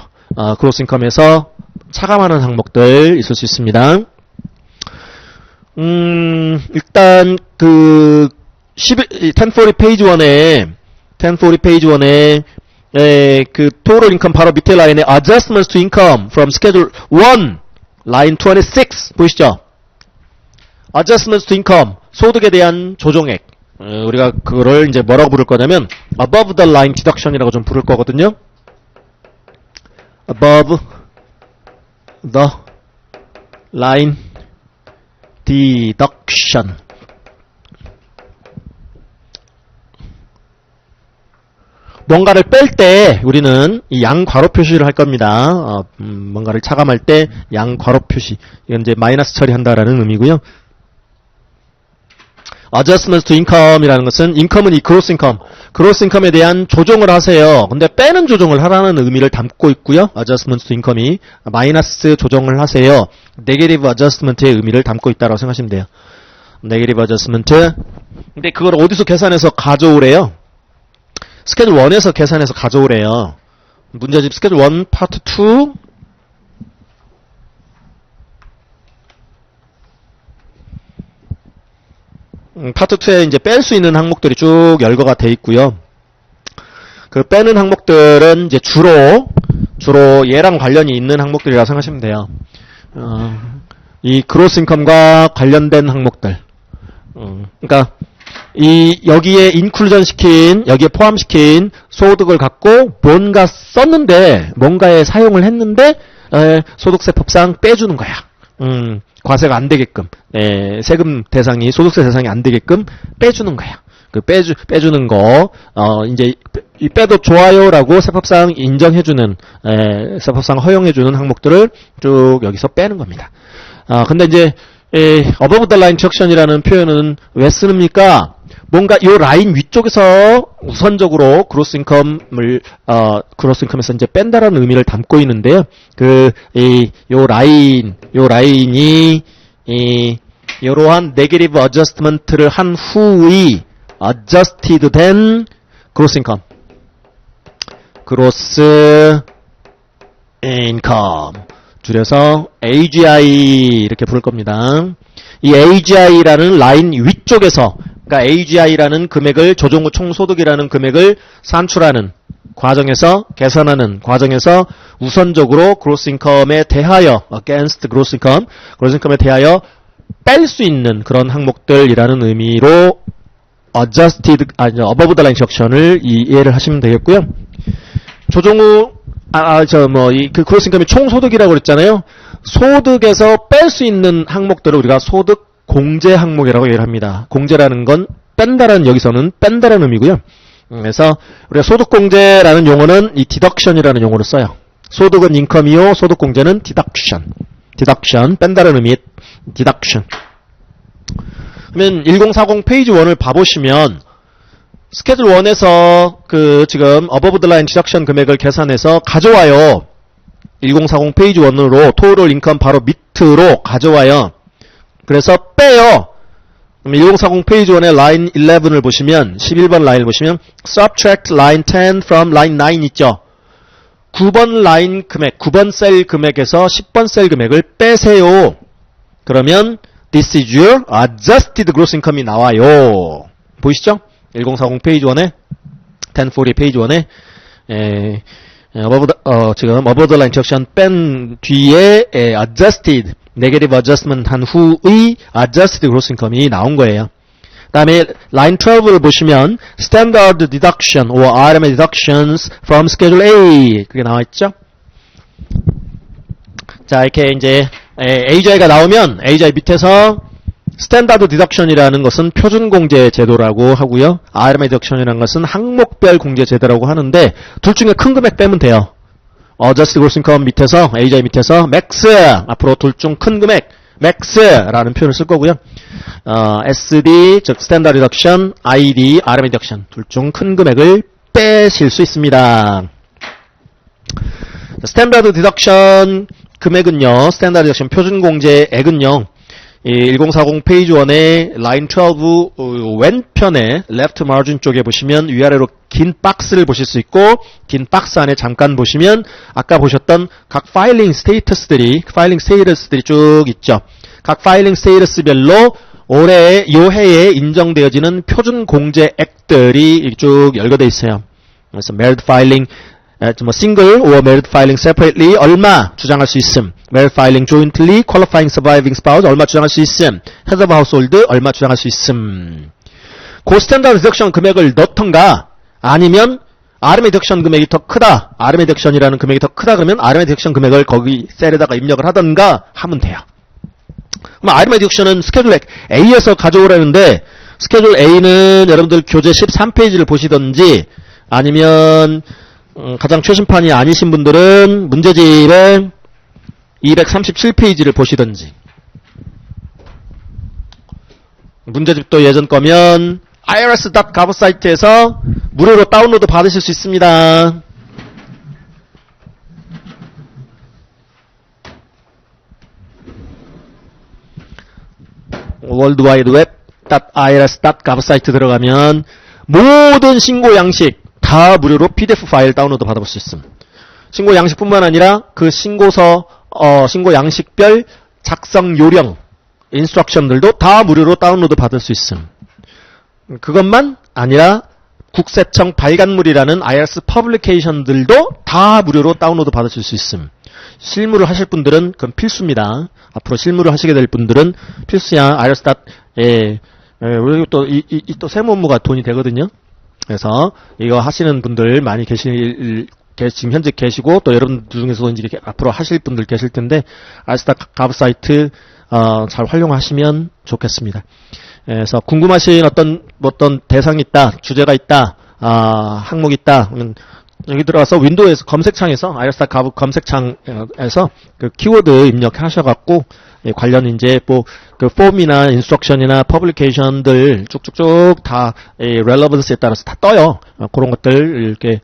gross income에서 차감하는 항목들 있을 수 있습니다. 일단 그 1040 페이지 1에 그 total income 바로 밑에 라인에 adjustments to income from schedule 1 line 26 보이시죠? adjustments to income 소득에 대한 조정액. 우리가 그거를 이제 뭐라고 부를 거냐면 above the line deduction이라고 좀 부를 거거든요. above the line deduction. 뭔가를 뺄 때 우리는 이 양괄호 표시를 할 겁니다. 뭔가를 차감할 때 양괄호 표시. 이건 이제 마이너스 처리한다라는 의미고요. adjustments to income이라는 것은 income은 이 gross income에 대한 조정을 하세요. 근데 빼는 조정을 하라는 의미를 담고 있고요. adjustments to income이 마이너스 조정을 하세요. negative adjustment의 의미를 담고 있다고 생각하시면 돼요. negative adjustment. 근데 그걸 어디서 계산해서 가져오래요? 스케줄 1에서 계산해서 가져오래요. 문제집 스케줄 1 파트 2 파트 2에 이제 뺄 수 있는 항목들이 쭉 열거가 돼 있고요. 그 빼는 항목들은 이제 주로 얘랑 관련이 있는 항목들이라고 생각하시면 돼요. 이 그로스 인컴과 관련된 항목들. 그러니까 여기에 인클루전 시킨, 여기에 포함시킨 소득을 갖고 뭔가 썼는데, 뭔가에 사용을 했는데, 소득세법상 빼주는 거야. 과세가 안 되게끔, 세금 대상이, 소득세 대상이 안 되게끔 빼주는 거야. 그 빼주는 거, 이제, 빼도 좋아요라고 세법상 인정해주는, 세법상 허용해주는 항목들을 쭉 여기서 빼는 겁니다. 근데 이제, above the line deduction이라는 표현은 왜 쓰습니까? 뭔가 이 라인 위쪽에서 우선적으로 gross income에서 이제 뺀다라는 의미를 담고 있는데요. 요 라인이, 이러한 negative adjustment를 한 후의 adjusted 된 gross income. 줄여서 AGI 이렇게 부를 겁니다. 이 AGI라는 라인 위쪽에서, 그러니까 AGI라는 금액을, 조정 후 총소득이라는 금액을 산출하는 과정에서, 계산하는 과정에서 우선적으로 gross income에 대하여, against gross income에 대하여 뺄 수 있는 그런 항목들이라는 의미로 adjusted, above the line deduction을 이해를 하시면 되겠고요. 조정 후, 그 gross income이 총소득이라고 그랬잖아요. 소득에서 뺄 수 있는 항목들을 우리가 소득 공제 항목이라고 얘기를 합니다. 공제라는 건 뺀다라는, 여기서는 뺀다라는 의미고요. 그래서 우리가 소득 공제라는 용어는 이 deduction이라는 용어를 써요. 소득은 income이요, 소득 공제는 deduction, 뺀다라는 의미의 deduction. 그러면 1040 페이지 1을 봐보시면 스케줄 1에서 그 지금 above the line deduction 금액을 계산해서 가져와요. 1040 페이지 1으로 total income 바로 밑으로 가져와요. 그래서 빼요. 그럼 1040 페이지 1의 line 11을 보시면, 11번 라인을 보시면 subtract line 10 from line 9 있죠. 9번 라인 금액, 9번 셀 금액에서 10번 셀 금액을 빼세요. 그러면 this is your adjusted gross income이 나와요. 보이시죠? 1040 페이지 1에 1040 페이지 1에 지금 above the line deduction 뺀 뒤에 adjusted, negative adjustment 한 후의 adjusted gross income이 나온 거예요. 그 다음에 line 12를 보시면 standard deduction or RMA deductions from schedule A 그게 나와 있죠. 자, 이렇게 이제 AGI가 나오면 AGI 밑에서 스탠다드 디덕션이라는 것은 표준 공제 제도라고 하고요. RMA 디덕션이라는 것은 항목별 공제 제도라고 하는데 둘 중에 큰 금액 빼면 돼요. Adjusted Gross Income 밑에서 AGI 밑에서 max 앞으로 둘 중 큰 금액 max라는 표현을 쓸 거고요. SD 즉 스탠다드 디덕션, ID RMA 디덕션 둘 중 큰 금액을 빼실 수 있습니다. 스탠다드 디덕션 금액은요. 스탠다드 디덕션 표준 공제액은요. 이 1040 페이지 1의 라인 12 왼편에 레프트 마진 쪽에 보시면 위아래로 긴 박스를 보실 수 있고 긴 박스 안에 잠깐 보시면 아까 보셨던 각 파일링 스테이터스들이 쭉 있죠. 각 파일링 스테이터스별로 올해 요 해에 인정되어지는 표준 공제액들이 쭉 열거되어 있어요. 그래서 merit filing single or merit filing separately 얼마 주장할 수 있음. merit filing jointly, qualifying surviving spouse 얼마 주장할 수 있음. head of household 얼마 주장할 수 있음. 그 스탠다드 디덕션 금액을 넣던가 아니면 RMA 디덕션 금액이 더 크다. RMA 디덕션이라는 금액이 더 크다 그러면 RMA 디덕션 금액을 거기 셀에다가 입력을 하던가 하면 돼요. 그럼 RMA 디덕션은 스케줄 A에서 가져오라는데 스케줄 A는 여러분들 교재 13페이지를 보시던지 아니면 가장 최신판이 아니신 분들은 문제집의 237페이지를 보시던지 문제집도 예전 거면 irs.gov 사이트에서 무료로 다운로드 받으실 수 있습니다. worldwideweb.irs.gov 사이트 들어가면 모든 신고 양식 다 무료로 PDF 파일 다운로드 받아볼 수 있음. 신고 양식뿐만 아니라 그 신고서, 신고 양식별 작성 요령, 인스트럭션들도 다 무료로 다운로드 받을 수 있음. 그것만 아니라 국세청 발간물이라는 IRS 퍼블리케이션들도 다 무료로 다운로드 받으실 수 있음. 실무를 하실 분들은 그건 필수입니다. 앞으로 실무를 하시게 될 분들은 필수야. IRS. 우리 또 세무 업무가 돈이 되거든요. 그래서 이거 하시는 분들 많이 지금 현재 계시고 또 여러분들 중에서도 이제 앞으로 하실 분들 계실 텐데 IRS.gov 사이트 잘 활용하시면 좋겠습니다. 그래서 궁금하신 어떤 대상이 있다, 주제가 있다, 항목이 있다. 여기 들어가서 윈도우에서 검색창에서 IRS.gov 검색창에서 그 키워드 입력하셔갖고 관련 이제 그 폼이나 인스트럭션이나 퍼블리케이션들 쭉쭉쭉 다 렐러번스에 따라서 다 떠요. 그런 것들 이렇게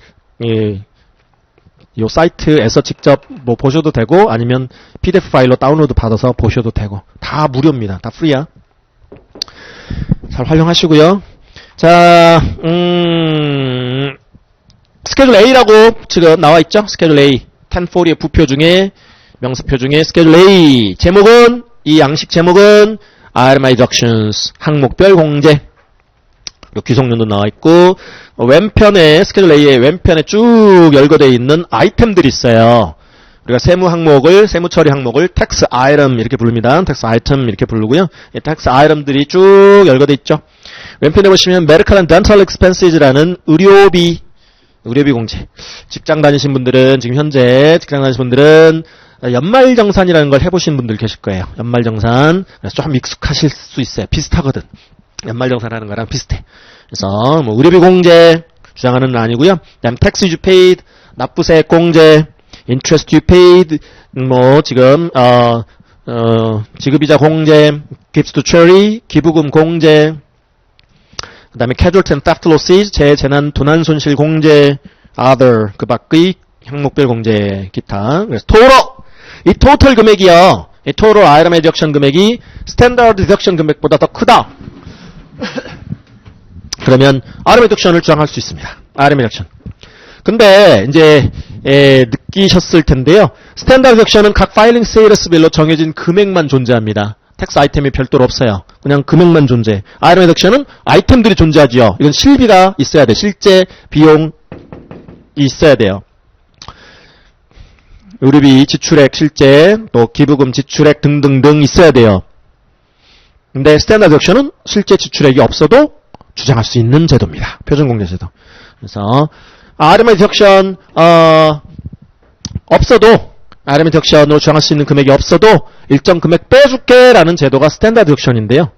요 사이트에서 직접 보셔도 되고 아니면 PDF 파일로 다운로드 받아서 보셔도 되고 다 무료입니다. 다 프리야. 잘 활용하시고요. 자, 스케줄 A라고 지금 나와 있죠? 스케줄 A. 1040의 부표 중에 명사표 중에 schedule A 제목은 이 양식 제목은 RMI deductions 항목별 공제. 귀속률도 나와 있고 왼편에 schedule A의 왼편에 쭉 열거되어 있는 아이템들이 있어요. 우리가 세무 처리 항목을 tax item 이렇게 부릅니다. tax item 이렇게 부르고요. 이 tax item들이 쭉 열거되어 있죠. 왼편에 보시면 medical and dental expenses라는 의료비 공제. 직장 다니신 분들은 연말정산이라는 걸 해보신 분들 계실 거예요. 연말정산. 그래서 좀 익숙하실 수 있어요. 비슷하거든. 연말정산하는 거랑 비슷해. 그래서 뭐 의료비 공제 주장하는 건 아니고요. 그다음 tax you paid 납부세액 공제, interest you paid 뭐 지금 지급이자 공제, gifts to charity 기부금 공제, 그다음에 casualty and theft losses 재난 도난 손실 공제, other 그 밖의 항목별 공제 기타. 그래서 이 total 금액이요. 이 total RMI deduction 금액이 standard deduction 금액보다 더 크다. 그러면 RMI deduction을 주장할 수 있습니다. RMI deduction. 근데 이제 느끼셨을 텐데요. 스탠다드 섹션은 각 파일링 스테이터스별로 정해진 금액만 존재합니다. 텍스 아이템이 별도로 없어요. 그냥 금액만 존재. RMI 섹션은 아이템들이 존재하지요. 이건 실비가 있어야 돼. 실제 비용이 있어야 돼요. 의료비 지출액 실제 또 기부금 지출액 등등등 있어야 돼요. 근데 스탠다드 섹션은 실제 지출액이 없어도 주장할 수 있는 제도입니다. 표준공제제도. 그래서 RMI 섹션 없어도 RMI 섹션으로 주장할 수 있는 금액이 없어도 일정 금액 빼줄게라는 제도가 스탠다드 섹션인데요.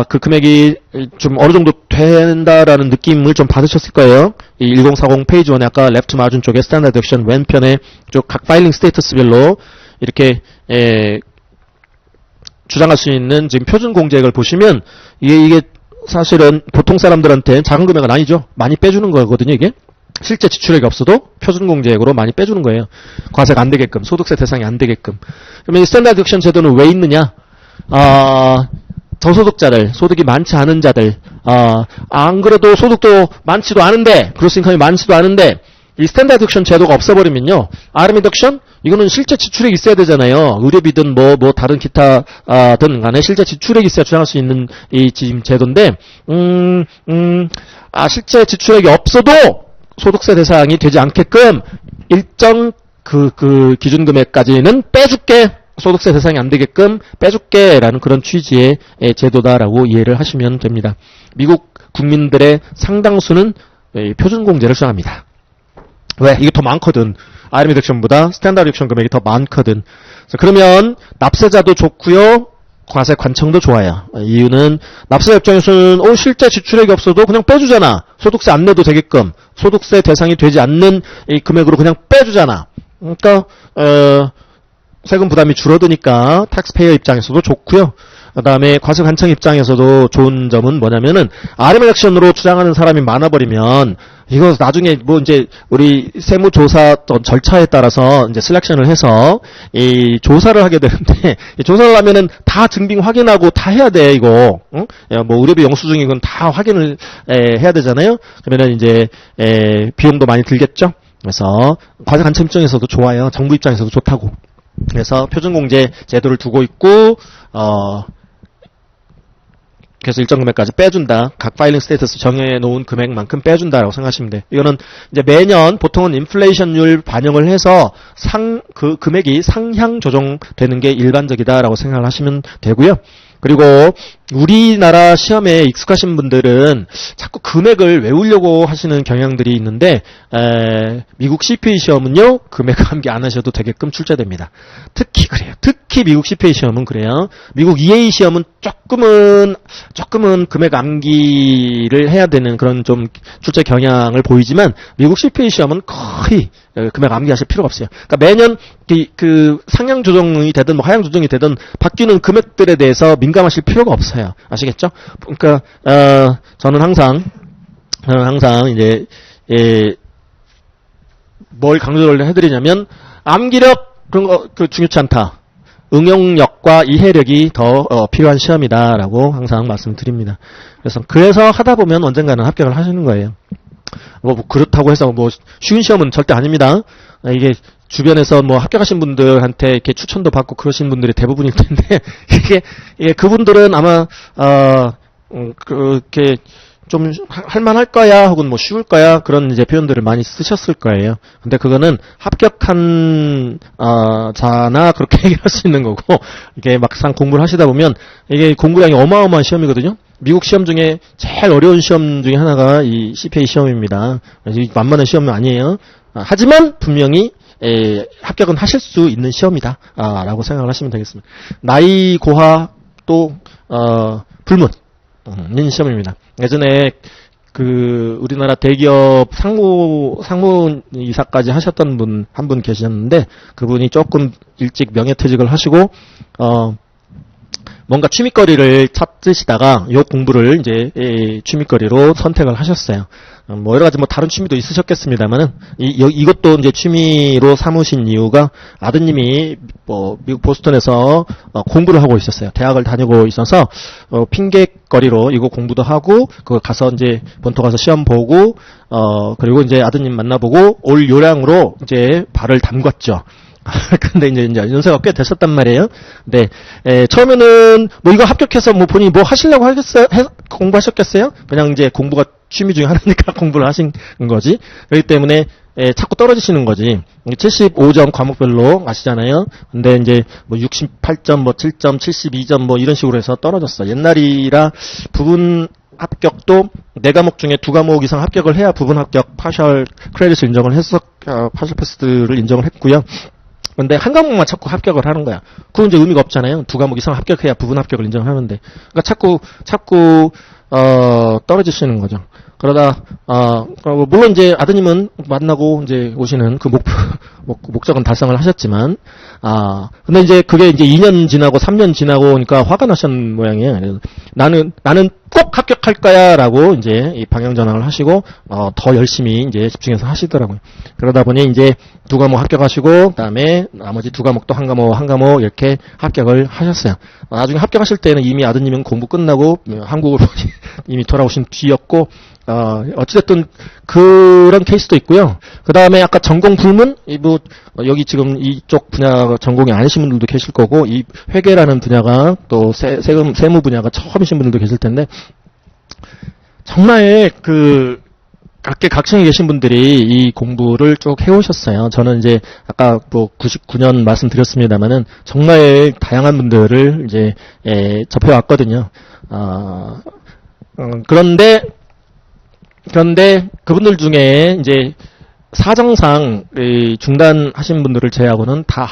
그 금액이 좀 어느 정도 된다라는 느낌을 좀 받으셨을 거예요. 이 1040 페이지 1에 아까 레프트 마진 쪽에 스탠다드 섹션 왼편에 각 파일링 스테이터스별로 이렇게 주장할 수 있는 지금 표준 공제액을 보시면 이게 사실은 보통 사람들한테 작은 금액은 아니죠. 많이 빼주는 거거든요, 이게. 실제 지출액이 없어도 표준공제액으로 많이 빼주는 거예요. 과세가 안 되게끔, 소득세 대상이 안 되게끔. 그러면 이 스탠다드 섹션 제도는 왜 있느냐? 저소득자들, 소득이 많지 않은 자들, 안 그래도 소득도 많지도 않은데, 그로스 인컴이 많지도 않은데, 이 스탠다드 섹션 제도가 없어버리면요. RMI 섹션? 이거는 실제 지출액이 있어야 되잖아요. 의료비든 뭐 다른 기타든 간에 실제 지출액이 있어야 주장할 수 있는 이 지금 제도인데, 실제 지출액이 없어도 소득세 대상이 되지 않게끔 일정 그 기준 금액까지는 빼줄게. 소득세 대상이 안 되게끔 빼줄게라는 그런 취지의 제도다라고 이해를 하시면 됩니다. 미국 국민들의 상당수는 표준공제를 주장합니다. 왜? 이게 더 많거든. RMI 섹션보다 스탠다드 섹션 금액이 더 많거든. 그러면 납세자도 좋고요. 과세 관청도 좋아요. 이유는 납세자 입장에서는 실제 지출액이 없어도 그냥 빼주잖아. 소득세 안 내도 되게끔. 소득세 대상이 되지 않는 이 금액으로 그냥 빼주잖아. 그러니까 세금 부담이 줄어드니까 텍스페이어 입장에서도 좋고요. 그 다음에 과세 관청 입장에서도 좋은 점은 뭐냐면은 RMI 섹션으로 주장하는 사람이 많아버리면 이거 나중에 뭐 이제 우리 세무조사 절차에 따라서 이제 셀렉션을 해서 이 조사를 하게 되는데 이 조사를 하면은 다 증빙 확인하고 다 해야 돼 이거. 응? 뭐 의료비 영수증 이건 다 확인을 해야 되잖아요. 그러면은 이제 비용도 많이 들겠죠. 그래서 과세 관청 입장에서도 좋아요. 정부 입장에서도 좋다고. 그래서 표준공제 제도를 두고 있고 그래서 일정 금액까지 빼준다. 각 파일링 스테이터스 정해놓은 금액만큼 빼준다라고 생각하시면 돼요. 이거는 이제 매년 보통은 인플레이션율 반영을 해서 그 금액이 상향 조정되는 게 일반적이다라고 생각을 하시면 되고요. 그리고 우리나라 시험에 익숙하신 분들은 자꾸 금액을 외우려고 하시는 경향들이 있는데 미국 CPA 시험은요. 금액 암기 안 하셔도 되게끔 출제됩니다. 특히 그래요. 특히 미국 CPA 시험은 그래요. 미국 EA 시험은 조금은 금액 암기를 해야 되는 그런 좀 출제 경향을 보이지만 미국 CPA 시험은 거의 금액 암기하실 필요가 없어요. 그러니까 매년 그 상향 조정이 되든 뭐 하향 조정이 되든 바뀌는 금액들에 대해서 민감하실 필요가 없어요. 아시겠죠? 그러니까 저는 항상 이제 뭘 강조를 해드리냐면 암기력 그런 거 중요치 않다. 응용력과 이해력이 더 필요한 시험이다라고 항상 말씀드립니다. 그래서 하다 보면 언젠가는 합격을 하시는 거예요. 뭐 그렇다고 해서 뭐 쉬운 시험은 절대 아닙니다. 이게 주변에서 뭐 합격하신 분들한테 이렇게 추천도 받고 그러신 분들이 대부분일 텐데, 이게 그분들은 아마, 그렇게 좀 할만할 거야, 혹은 뭐 쉬울 거야, 그런 이제 표현들을 많이 쓰셨을 거예요. 근데 그거는 합격한, 자나 그렇게 얘기할 수 있는 거고, 이게 막상 공부를 하시다 보면, 이게 공부량이 어마어마한 시험이거든요. 미국 시험 중에 제일 어려운 시험 중에 하나가 이 CPA 시험입니다. 그래서 만만한 시험은 아니에요. 하지만 분명히 합격은 하실 수 있는 시험이다. 라고 생각을 하시면 되겠습니다. 나이 고하 또 불문인 시험입니다. 예전에 우리나라 대기업 상무이사까지 하셨던 분 한 분 계셨는데, 그분이 조금 일찍 명예퇴직을 하시고 뭔가 취미거리를 찾으시다가 요 공부를 이제 취미거리로 선택을 하셨어요. 뭐 여러 가지 뭐 다른 취미도 있으셨겠습니다만은 이것도 이제 취미로 삼으신 이유가 아드님이 뭐 미국 보스턴에서 공부를 하고 있었어요. 대학을 다니고 있어서 핑계거리로 이거 공부도 하고 그 가서 이제 본토 가서 시험 보고 그리고 이제 아드님 만나보고 올 요량으로 이제 발을 담궜죠. 근데 이제 연세가 꽤 됐었단 말이에요. 근데 처음에는 뭐 이거 합격해서 뭐 본인이 뭐 하시려고 하겠어요? 공부하셨겠어요? 그냥 이제 공부가 취미 중에 하나니까 공부를 하신 거지. 그렇기 때문에 자꾸 떨어지시는 거지. 75점 과목별로 아시잖아요. 근데 이제 뭐 68점, 뭐 7점, 72점 뭐 이런 식으로 해서 떨어졌어. 옛날이라 부분 합격도 4과목 중에 2과목 이상 합격을 해야 부분 합격 파셜 크레딧을 인정을 파셜 패스를 인정을 했고요. 근데 한 과목만 자꾸 합격을 하는 거야. 그건 이제 의미가 없잖아요. 2과목 이상 합격해야 부분 합격을 인정을 하는데. 그러니까 자꾸 떨어지시는 거죠. 그러다 물론 이제 아드님은 만나고 이제 오시는 그 목적은 달성을 하셨지만 근데 이제 그게 이제 2년 지나고 3년 지나고 오니까 화가 나신 모양이에요. 그래서 나는 꼭 합격할 거야라고 이제 이 방향 전환을 하시고 더 열심히 이제 집중해서 하시더라고요. 그러다 보니 이제 2과목 합격하시고 그다음에 나머지 2과목도 한 과목 이렇게 합격을 하셨어요. 나중에 합격하실 때는 이미 아드님은 공부 끝나고 한국으로 이미 돌아오신 뒤였고 어찌됐든 그런 케이스도 있고요. 그 다음에 아까 전공 불문, 여기 지금 이쪽 분야 전공이 아니신 분들도 계실 거고, 이 회계라는 분야가 또 세무 분야가 처음이신 분들도 계실 텐데, 정말 각계각층에 계신 분들이 이 공부를 쭉 해오셨어요. 저는 이제 아까 뭐 99년 말씀드렸습니다만은 정말 다양한 분들을 이제 접해왔거든요. 그런데 그분들 중에 이제 사정상 중단하신 분들을 제외하고는 다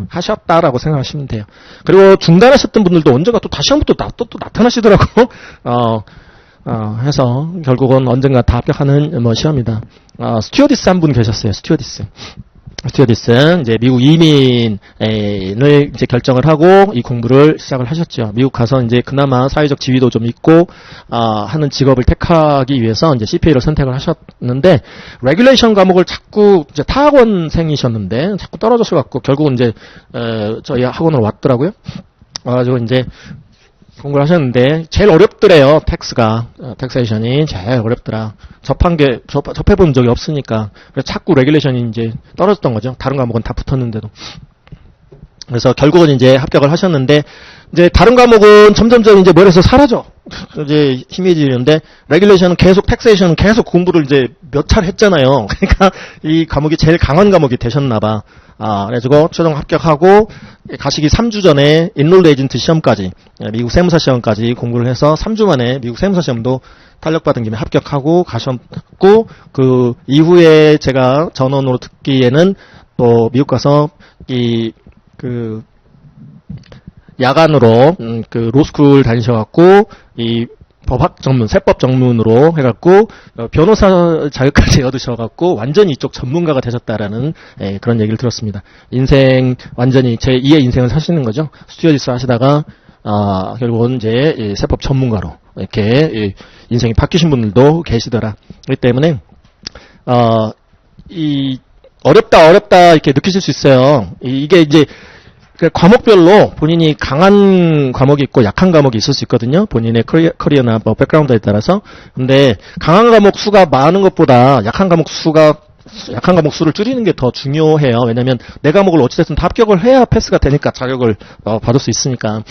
하셨다라고 생각하시면 돼요. 그리고 중단하셨던 분들도 언젠가 또 다시 한번 또 나타나시더라고. 해서 결국은 언젠가 다 합격하는 뭐 시험이다. 스튜어디스 한 분 계셨어요. 스튜어디스 이제 미국 이민을 이제 결정을 하고 이 공부를 시작을 하셨죠. 미국 가서 이제 그나마 사회적 지위도 좀 있고 하는 직업을 택하기 위해서 이제 CPA를 선택을 하셨는데, 레귤레이션 과목을 자꾸 이제 타학원생이셨는데 자꾸 떨어져서 갖고 결국은 이제 저희 학원으로 왔더라고요. 와가지고 이제 공부를 하셨는데 제일 어렵더래요. 텍세이션이 제일 어렵더라. 접해본 적이 없으니까. 그래서 자꾸 레귤레이션이 이제 떨어졌던 거죠. 다른 과목은 다 붙었는데도. 그래서 결국은 이제 합격을 하셨는데, 이제 다른 과목은 점점점 이제 머리에서 사라져. 이제 희미해지는데, 레귤레이션은 텍세이션은 계속 공부를 이제 몇 차례 했잖아요. 그러니까 이 과목이 제일 강한 과목이 되셨나봐. 그래가지고 최종 합격하고 가시기 3주 전에 인롤 에이전트 시험까지, 미국 세무사 시험까지 공부를 해서 3주 만에 미국 세무사 시험도 탄력받은 김에 합격하고 가셨고, 그 이후에 제가 전원으로 듣기에는 또 미국 가서 야간으로 로스쿨 다니셔갖고 이 법학 전문, 세법 전문으로 해갖고 변호사 자격까지 얻으셔갖고 완전히 이쪽 전문가가 되셨다라는 그런 얘기를 들었습니다. 인생 완전히 제 2의 인생을 사시는 거죠. 스튜어디스 하시다가 결국은 이제 세법 전문가로 이렇게 인생이 바뀌신 분들도 계시더라. 그렇기 때문에 이 어렵다 이렇게 느끼실 수 있어요. 이게 이제 과목별로 본인이 강한 과목이 있고 약한 과목이 있을 수 있거든요. 본인의 커리어나 뭐 백그라운드에 따라서. 근데 강한 과목 수가 많은 것보다 약한 과목 수가 약한 과목 수를 줄이는 게 더 중요해요. 왜냐면 내 과목을 어찌됐든 다 합격을 해야 패스가 되니까 자격을 받을 수 있으니까.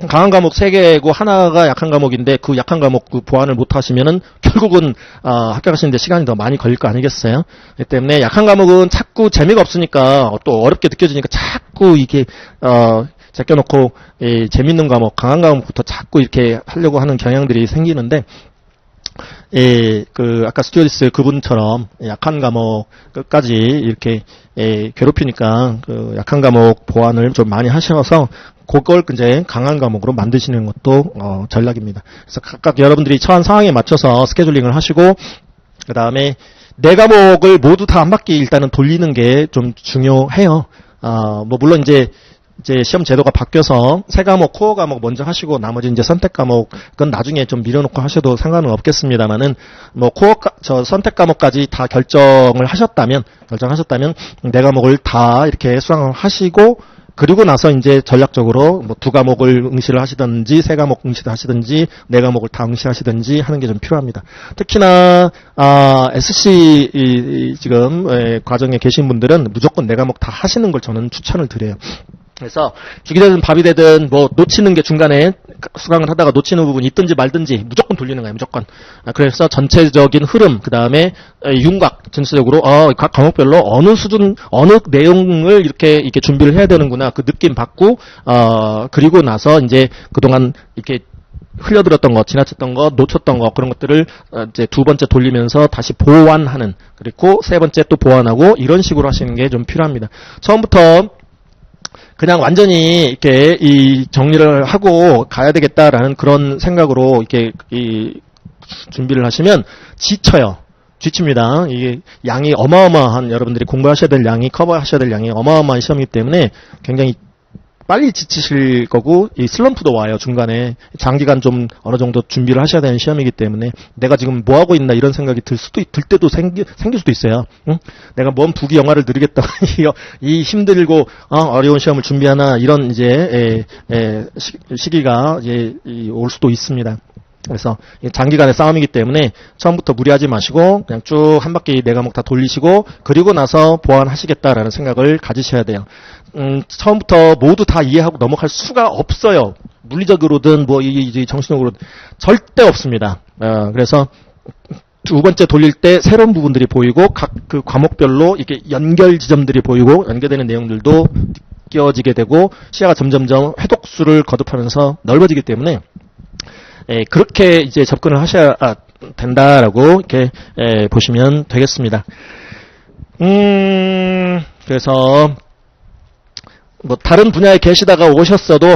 강한 과목 3개고 하나가 약한 과목인데 그 약한 과목 그 보완을 못 하시면은 결국은 합격하시는데 시간이 더 많이 걸릴 거 아니겠어요? 그렇기 때문에 약한 과목은 자꾸 재미가 없으니까 또 어렵게 느껴지니까 자꾸 이게 제껴놓고 재밌는 과목, 강한 과목부터 자꾸 이렇게 하려고 하는 경향들이 생기는데 아까 스튜어디스 그분처럼 약한 과목 끝까지 이렇게 괴롭히니까 그 약한 과목 보완을 좀 많이 하셔서 그걸 이제 강한 과목으로 만드시는 것도 전략입니다. 그래서 각각 여러분들이 처한 상황에 맞춰서 스케줄링을 하시고 그 다음에 네 과목을 모두 다 한 바퀴 일단은 돌리는 게 좀 중요해요. 물론 이제 시험 제도가 바뀌어서 세 과목, 코어 과목 먼저 하시고 나머지 이제 선택 과목은 나중에 좀 밀어놓고 하셔도 상관은 없겠습니다만은 선택 과목까지 다 결정하셨다면 네 과목을 다 이렇게 수강을 하시고 그리고 나서 이제 전략적으로 두 과목을 응시를 하시든지 세 과목 응시를 하시든지 네 과목을 다 응시하시든지 하는 게 좀 필요합니다. 특히나 SC 지금 과정에 계신 분들은 무조건 네 과목 다 하시는 걸 저는 추천을 드려요. 그래서 죽이 되든 밥이 되든 놓치는 게 중간에 수강을 하다가 놓치는 부분이 있든지 말든지 무조건 돌리는 거예요. 무조건. 그래서 전체적인 흐름 그 다음에 윤곽 전체적으로 각 과목별로 어느 수준 어느 내용을 이렇게 준비를 해야 되는구나 그 느낌 받고 그리고 나서 이제 그동안 이렇게 흘려들었던 거, 지나쳤던 거, 놓쳤던 거 그런 것들을 이제 두 번째 돌리면서 다시 보완하는 그리고 세 번째 또 보완하고 이런 식으로 하시는 게 좀 필요합니다. 처음부터 그냥 완전히 이렇게 정리를 하고 가야 되겠다라는 그런 생각으로 이렇게 준비를 하시면 지쳐요. 지칩니다. 이게 양이 어마어마한 여러분들이 공부하셔야 될 양이 커버하셔야 될 양이 어마어마한 시험이기 때문에 굉장히 빨리 지치실 거고 이 슬럼프도 와요. 중간에 장기간 좀 어느 정도 준비를 하셔야 되는 시험이기 때문에 내가 지금 뭐 하고 있나 이런 생각이 들 때도 생길 수도 있어요. 응? 내가 뭔 부귀 영화를 누리겠다고 이 힘들고 어려운 시험을 준비하나 이런 이제 시기가 이제 올 수도 있습니다. 그래서 장기간의 싸움이기 때문에 처음부터 무리하지 마시고 그냥 쭉 한 바퀴 네 과목 다 돌리시고 그리고 나서 보완하시겠다라는 생각을 가지셔야 돼요. 처음부터 모두 다 이해하고 넘어갈 수가 없어요. 물리적으로든 정신적으로든 절대 없습니다. 그래서 두 번째 돌릴 때 새로운 부분들이 보이고 각 그 과목별로 이렇게 연결 지점들이 보이고 연결되는 내용들도 느껴지게 되고 시야가 점점점 회독수를 거듭하면서 넓어지기 때문에 그렇게 이제 접근을 하셔야 된다라고 이렇게 보시면 되겠습니다. 그래서 다른 분야에 계시다가 오셨어도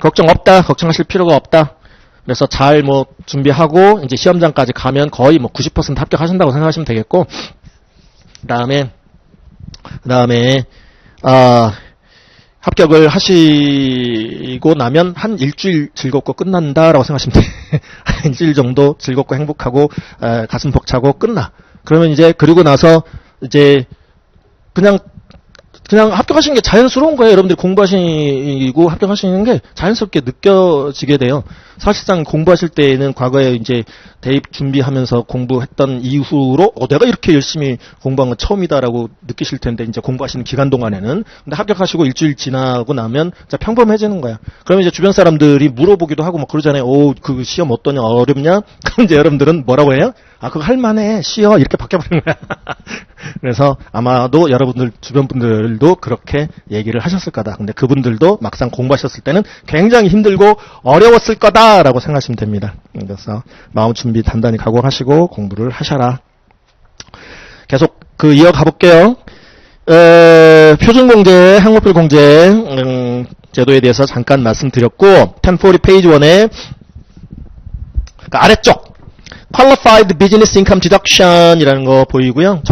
걱정 없다, 걱정하실 필요가 없다. 그래서 잘 준비하고 이제 시험장까지 가면 거의 90% 합격하신다고 생각하시면 되겠고, 그다음에 합격을 하시고 나면 한 일주일 즐겁고 끝난다라고 생각하시면 돼요. 한 일주일 정도 즐겁고 행복하고 가슴 벅차고 끝나. 그러면 이제 그리고 나서 이제 그냥 합격하시는 게 자연스러운 거예요. 여러분들이 공부하시고 합격하시는 게 자연스럽게 느껴지게 돼요. 사실상 공부하실 때에는 과거에 이제 대입 준비하면서 공부했던 이후로 내가 이렇게 열심히 공부한 건 처음이다라고 느끼실 텐데 이제 공부하시는 기간 동안에는 근데 합격하시고 일주일 지나고 나면 진짜 평범해지는 거야. 그러면 이제 주변 사람들이 물어보기도 하고 그러잖아요. 그 시험 어떠냐 어렵냐? 그럼 이제 여러분들은 뭐라고 해요? 그거 할만해 쉬워 이렇게 바뀌어버린 거야. 그래서 아마도 여러분들 주변 분들도 그렇게 얘기를 하셨을 거다. 근데 그분들도 막상 공부하셨을 때는 굉장히 힘들고 어려웠을 거다라고 생각하시면 됩니다. 그래서 마음 준비 단단히 각오하시고 공부를 하셔라. 계속 이어가 볼게요. 표준공제, 항목별 공제 제도에 대해서 잠깐 말씀드렸고 1040 페이지 1에 아래쪽 Qualified Business Income Deduction 이라는 거 보이고요.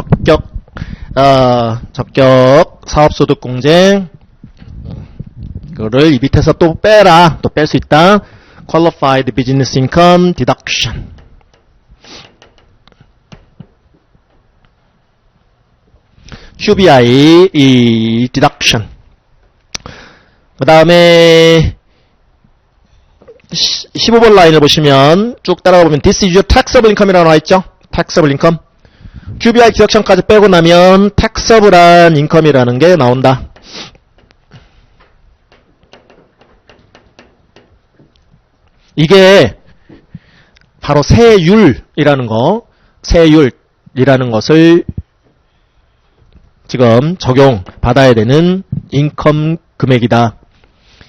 적격 사업소득 공제 이거를 이 밑에서 또 빼라. 또 뺄 수 있다. Qualified Business Income Deduction QBI Deduction 그 다음에 15번 라인을 보시면 쭉 따라가 보면 This is your taxable income이라고 나와있죠. taxable income QBI 디덕션까지 빼고 나면 taxable한 인컴이라는 게 나온다. 이게 바로 세율이라는 거, 세율이라는 것을 지금 적용받아야 되는 인컴 금액이다.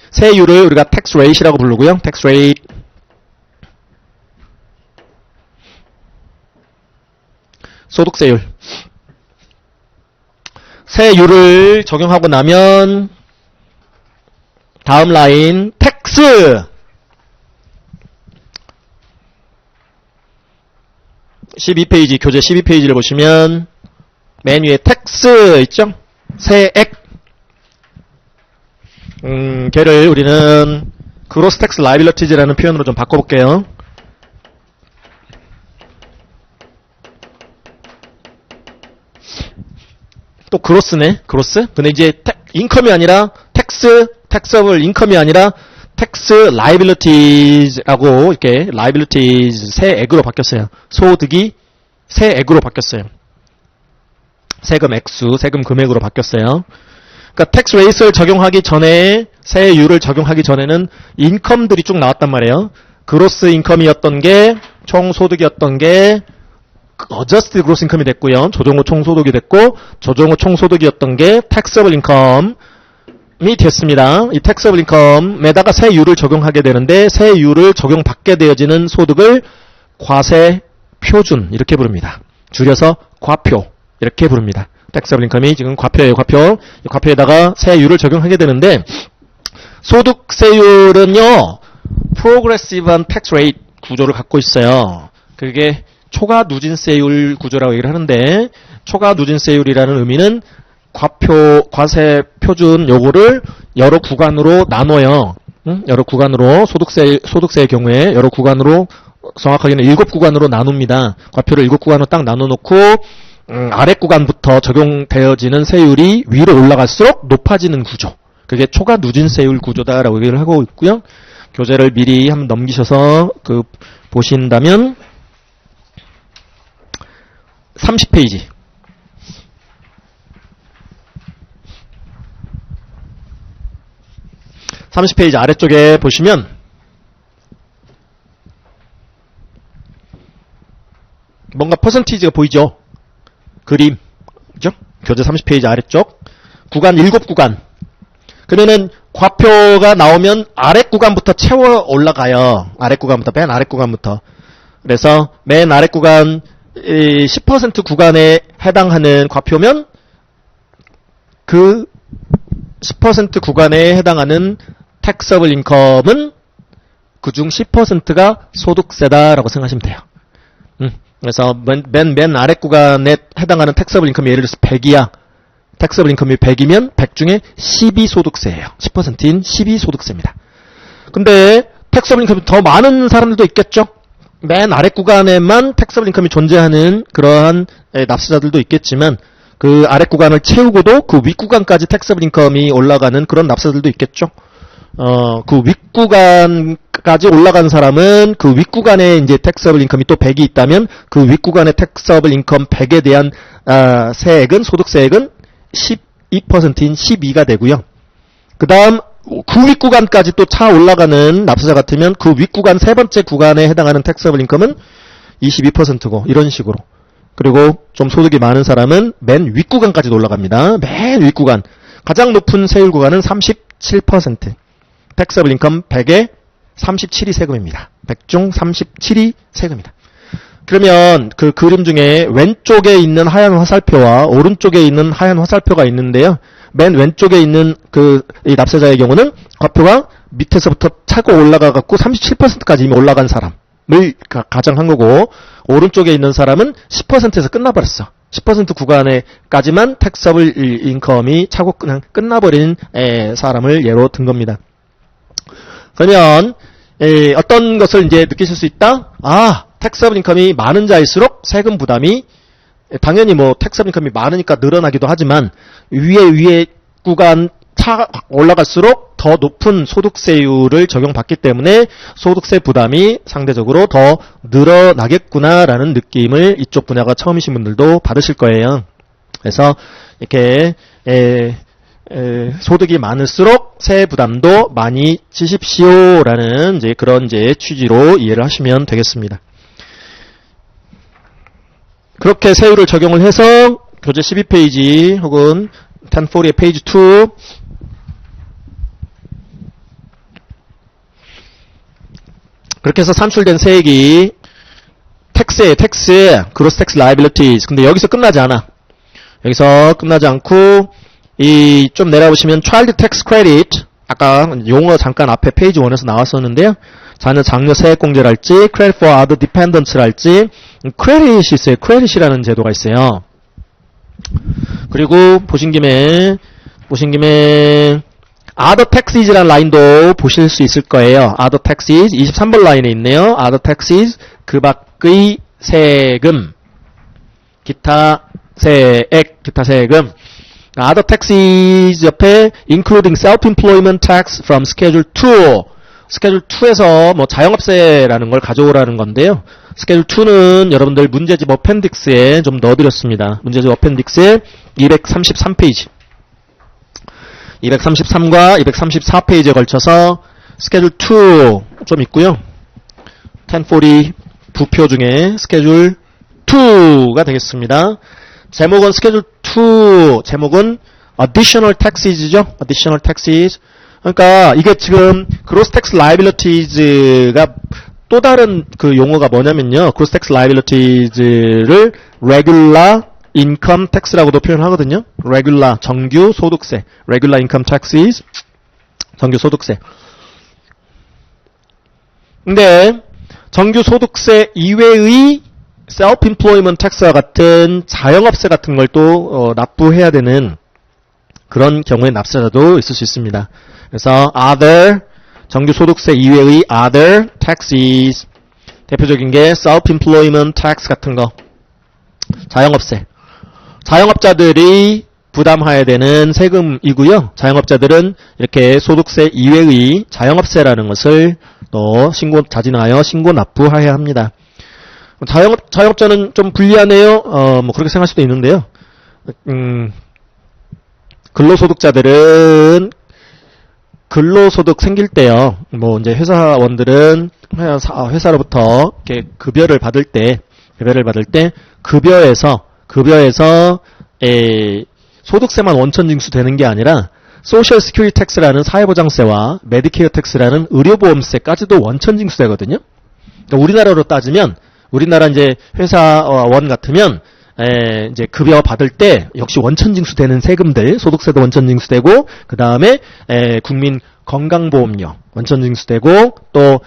세율을 우리가 tax rate이라고 부르고요. tax rate. 소득세율. 세율을 적용하고 나면 다음 라인 tax. 12페이지, 교재 12페이지를 보시면 맨 위에 tax 있죠? 세액. 걔를 우리는 gross tax liabilities라는 표현으로 좀 바꿔볼게요. 또 gross네, gross. 근데 이제 인컴이 아니라 taxable 인컴이 아니라 tax liabilities라고 이렇게 liabilities 세액으로 바뀌었어요. 소득이 세액으로 바뀌었어요. 세금 액수, 세금 금액으로 바뀌었어요. 그러니까 tax rate를 적용하기 전에, 세율을 적용하기 전에는 인컴들이 쭉 나왔단 말이에요. gross 인컴이었던 게, 총 소득이었던 게 adjusted gross income이 됐고요. 조정 후 총소득이 됐고, 조정 후 총소득이었던 게 taxable income이 됐습니다. 이 taxable income에다가 세율을 적용하게 되는데, 세율을 적용받게 되어지는 소득을 과세 표준 이렇게 부릅니다. 줄여서 과표 이렇게 부릅니다. taxable income이 지금 과표예요. 과표. 이 과표에다가 세율을 적용하게 되는데, 소득세율은요 progressive한 tax rate 구조를 갖고 있어요. 그게 초과 누진세율 구조라고 얘기를 하는데, 초과 누진세율이라는 의미는 과세 표준 요거를 여러 구간으로 나눠요. 여러 구간으로 소득세의 경우에 여러 구간으로, 정확하게는 7구간으로 나눕니다. 과표를 7구간으로 딱 나눠놓고 아래 구간부터 적용되어지는 세율이 위로 올라갈수록 높아지는 구조. 그게 초과 누진세율 구조다라고 얘기를 하고 있고요. 교재를 미리 한번 넘기셔서 보신다면 30페이지. 30페이지 아래쪽에 보시면 뭔가 퍼센티지가 보이죠? 그림. 그죠? 교재 30페이지 아래쪽. 구간 7구간. 그러면은 과표가 나오면 아래 구간부터 채워 올라가요. 아래 구간부터, 맨 아래 구간부터. 그래서 맨 아래 구간 10% 구간에 해당하는 과표면 그 10% 구간에 해당하는 taxable income은 그중 10%가 소득세다라고 생각하시면 돼요. 그래서 맨 아래 구간에 해당하는 taxable income이 예를 들어서 100이야. taxable income이 100이면 100 중에 10이 소득세예요. 10%인 10이 소득세입니다. 근데 taxable income이 더 많은 사람들도 있겠죠? 맨 아래 구간에만 taxable income이 존재하는 그러한 납세자들도 있겠지만, 그 아래 구간을 채우고도 그 윗 구간까지 taxable income이 올라가는 그런 납세자들도 있겠죠. 그 윗 구간까지 올라간 사람은 그 윗 구간에 이제 taxable income이 또 100이 있다면 그 윗 구간의 taxable income 100에 대한 세액은, 소득세액은 12%인 12가 되고요. 그 다음 그 윗 구간까지 또 차 올라가는 납세자 같으면 그 윗 구간 세 번째 구간에 해당하는 taxable income은 22%고 이런 식으로. 그리고 좀 소득이 많은 사람은 맨 윗 구간까지 올라갑니다. 맨 윗 구간. 가장 높은 세율 구간은 37%. taxable income 100에 37이 세금입니다. 100 중 37이 세금이다. 그러면 그 그림 중에 왼쪽에 있는 하얀 화살표와 오른쪽에 있는 하얀 화살표가 있는데요. 맨 왼쪽에 있는 이 납세자의 경우는 과표가 밑에서부터 차고 올라가갖고 37%까지 이미 올라간 사람을 가정한 거고, 오른쪽에 있는 사람은 10%에서 끝나버렸어. 10% 구간에까지만 taxable income이 차고 그냥 끝나버린 사람을 예로 든 겁니다. 그러면 어떤 것을 이제 느끼실 수 있다? taxable income이 많은 자일수록 세금 부담이, 당연히 뭐 taxable income이 많으니까 늘어나기도 하지만 위에 구간 올라갈수록 더 높은 소득세율을 적용받기 때문에 소득세 부담이 상대적으로 더 늘어나겠구나라는 느낌을 이쪽 분야가 처음이신 분들도 받으실 거예요. 그래서 이렇게 소득이 많을수록 세액 부담도 많이 지십시오라는 이제 그런 이제 취지로 이해를 하시면 되겠습니다. 그렇게 세율을 적용을 해서 교재 12페이지 혹은 1040의 페이지 2 그렇게 해서 산출된 세액이 텍스, gross tax liabilities. 근데 여기서 끝나지 않아. 여기서 끝나지 않고 이 좀 내려보시면 child tax credit 아까 용어 잠깐 앞에 페이지 1에서 나왔었는데요. 자녀 장려 세액 공제랄지 credit for other dependents랄지 credit이 있어요. credit이라는 제도가 있어요. 그리고 보신 김에 other taxes라는 라인도 보실 수 있을 거예요. other taxes 23번 라인에 있네요. other taxes 그 밖의 세금 기타 세금 other taxes 옆에 including self-employment tax from Schedule 2 Schedule 2에서 뭐 자영업세라는 걸 가져오라는 건데요. Schedule 2는 여러분들 문제집 어펜딕스에 좀 넣어드렸습니다. 문제집 어펜딕스에 233페이지 233과 234페이지에 걸쳐서 Schedule 2 좀 있고요. 1040 부표 중에 Schedule 2가 되겠습니다. 제목은 Schedule 2 제목은 Additional Taxes죠. Additional Taxes. 그러니까 이게 지금 Gross Tax Liabilities가 또 다른 그 용어가 뭐냐면요. Gross Tax Liabilities를 Regular Income Tax라고도 표현하거든요. Regular 정규 소득세, Regular Income Taxes 정규 소득세. 근데 정규 소득세 이외의 self-employment tax와 같은 자영업세 같은 걸 또 납부해야 되는 그런 경우에 납세자도 있을 수 있습니다. 그래서 other 정규 소득세 이외의 other taxes 대표적인 게 self-employment tax 같은 거 자영업세 자영업자들이 부담해야 되는 세금이고요. 자영업자들은 이렇게 소득세 이외의 자영업세라는 것을 또 자진하여 신고 납부해야 합니다. 자영업자는 좀 불리하네요. 뭐 그렇게 생각할 수도 있는데요. 근로소득자들은 근로소득 생길 때요. 뭐 이제 회사원들은 회사로부터 이렇게 급여를 받을 때 급여에서 소득세만 원천 징수되는 게 아니라 소셜 시큐리티 텍스라는 사회보장세와 메디케어 텍스라는 의료보험세까지도 원천 징수되거든요. 그러니까 우리나라로 따지면 우리나라 이제 회사원 같으면 이제 급여 받을 때 역시 원천 징수되는 세금들 소득세도 원천 징수되고 그 다음에 국민 건강보험료 원천 징수되고 또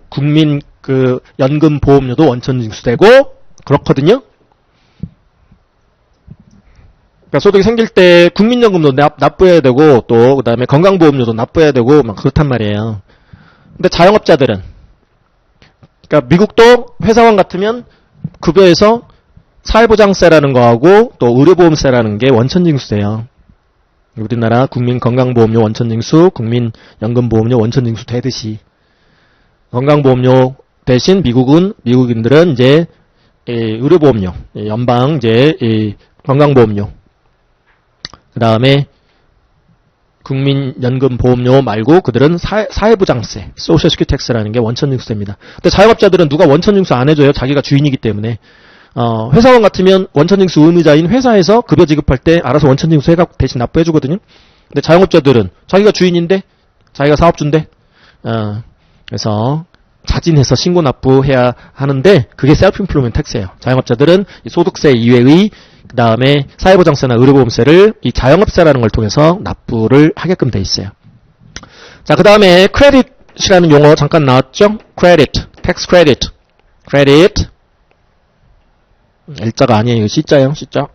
국민 그 연금 보험료도 원천 징수되고 그렇거든요. 그러니까 소득이 생길 때 국민연금도 납부해야 되고 또 그다음에 건강보험료도 납부해야 되고 막 그렇단 말이에요. 근데 자영업자들은 그러니까 미국도 회사원 같으면 급여에서 사회보장세라는 거하고 또 의료보험세라는 게 원천징수돼요. 우리나라 국민건강보험료 원천징수, 국민연금보험료 원천징수 되듯이 건강보험료 대신 미국인들은 이제 의료보험료, 연방 이제 건강보험료, 그 다음에 국민연금보험료 말고 그들은 사회보장세, 소셜 시큐리티 텍스라는 게 원천징수됩니다. 근데 자영업자들은 누가 원천징수 안 해줘요. 자기가 주인이기 때문에. 회사원 같으면 원천징수 의무자인 회사에서 급여 지급할 때 알아서 원천징수 해갖고 대신 납부해주거든요. 근데 자영업자들은 자기가 주인인데, 자기가 사업주인데, 그래서 자진해서 신고 납부해야 하는데 그게 셀프-임플로이먼트 텍스예요. 자영업자들은 이 소득세 이외의 그 다음에 사회보장세나 의료보험세를 이 자영업세라는 걸 통해서 납부를 하게끔 돼 있어요. 자, 그 다음에 크레딧이라는 용어 잠깐 나왔죠? 크레딧, 텍스 크레딧, 크레딧. L자가 아니에요. 이거 C자예요. C자.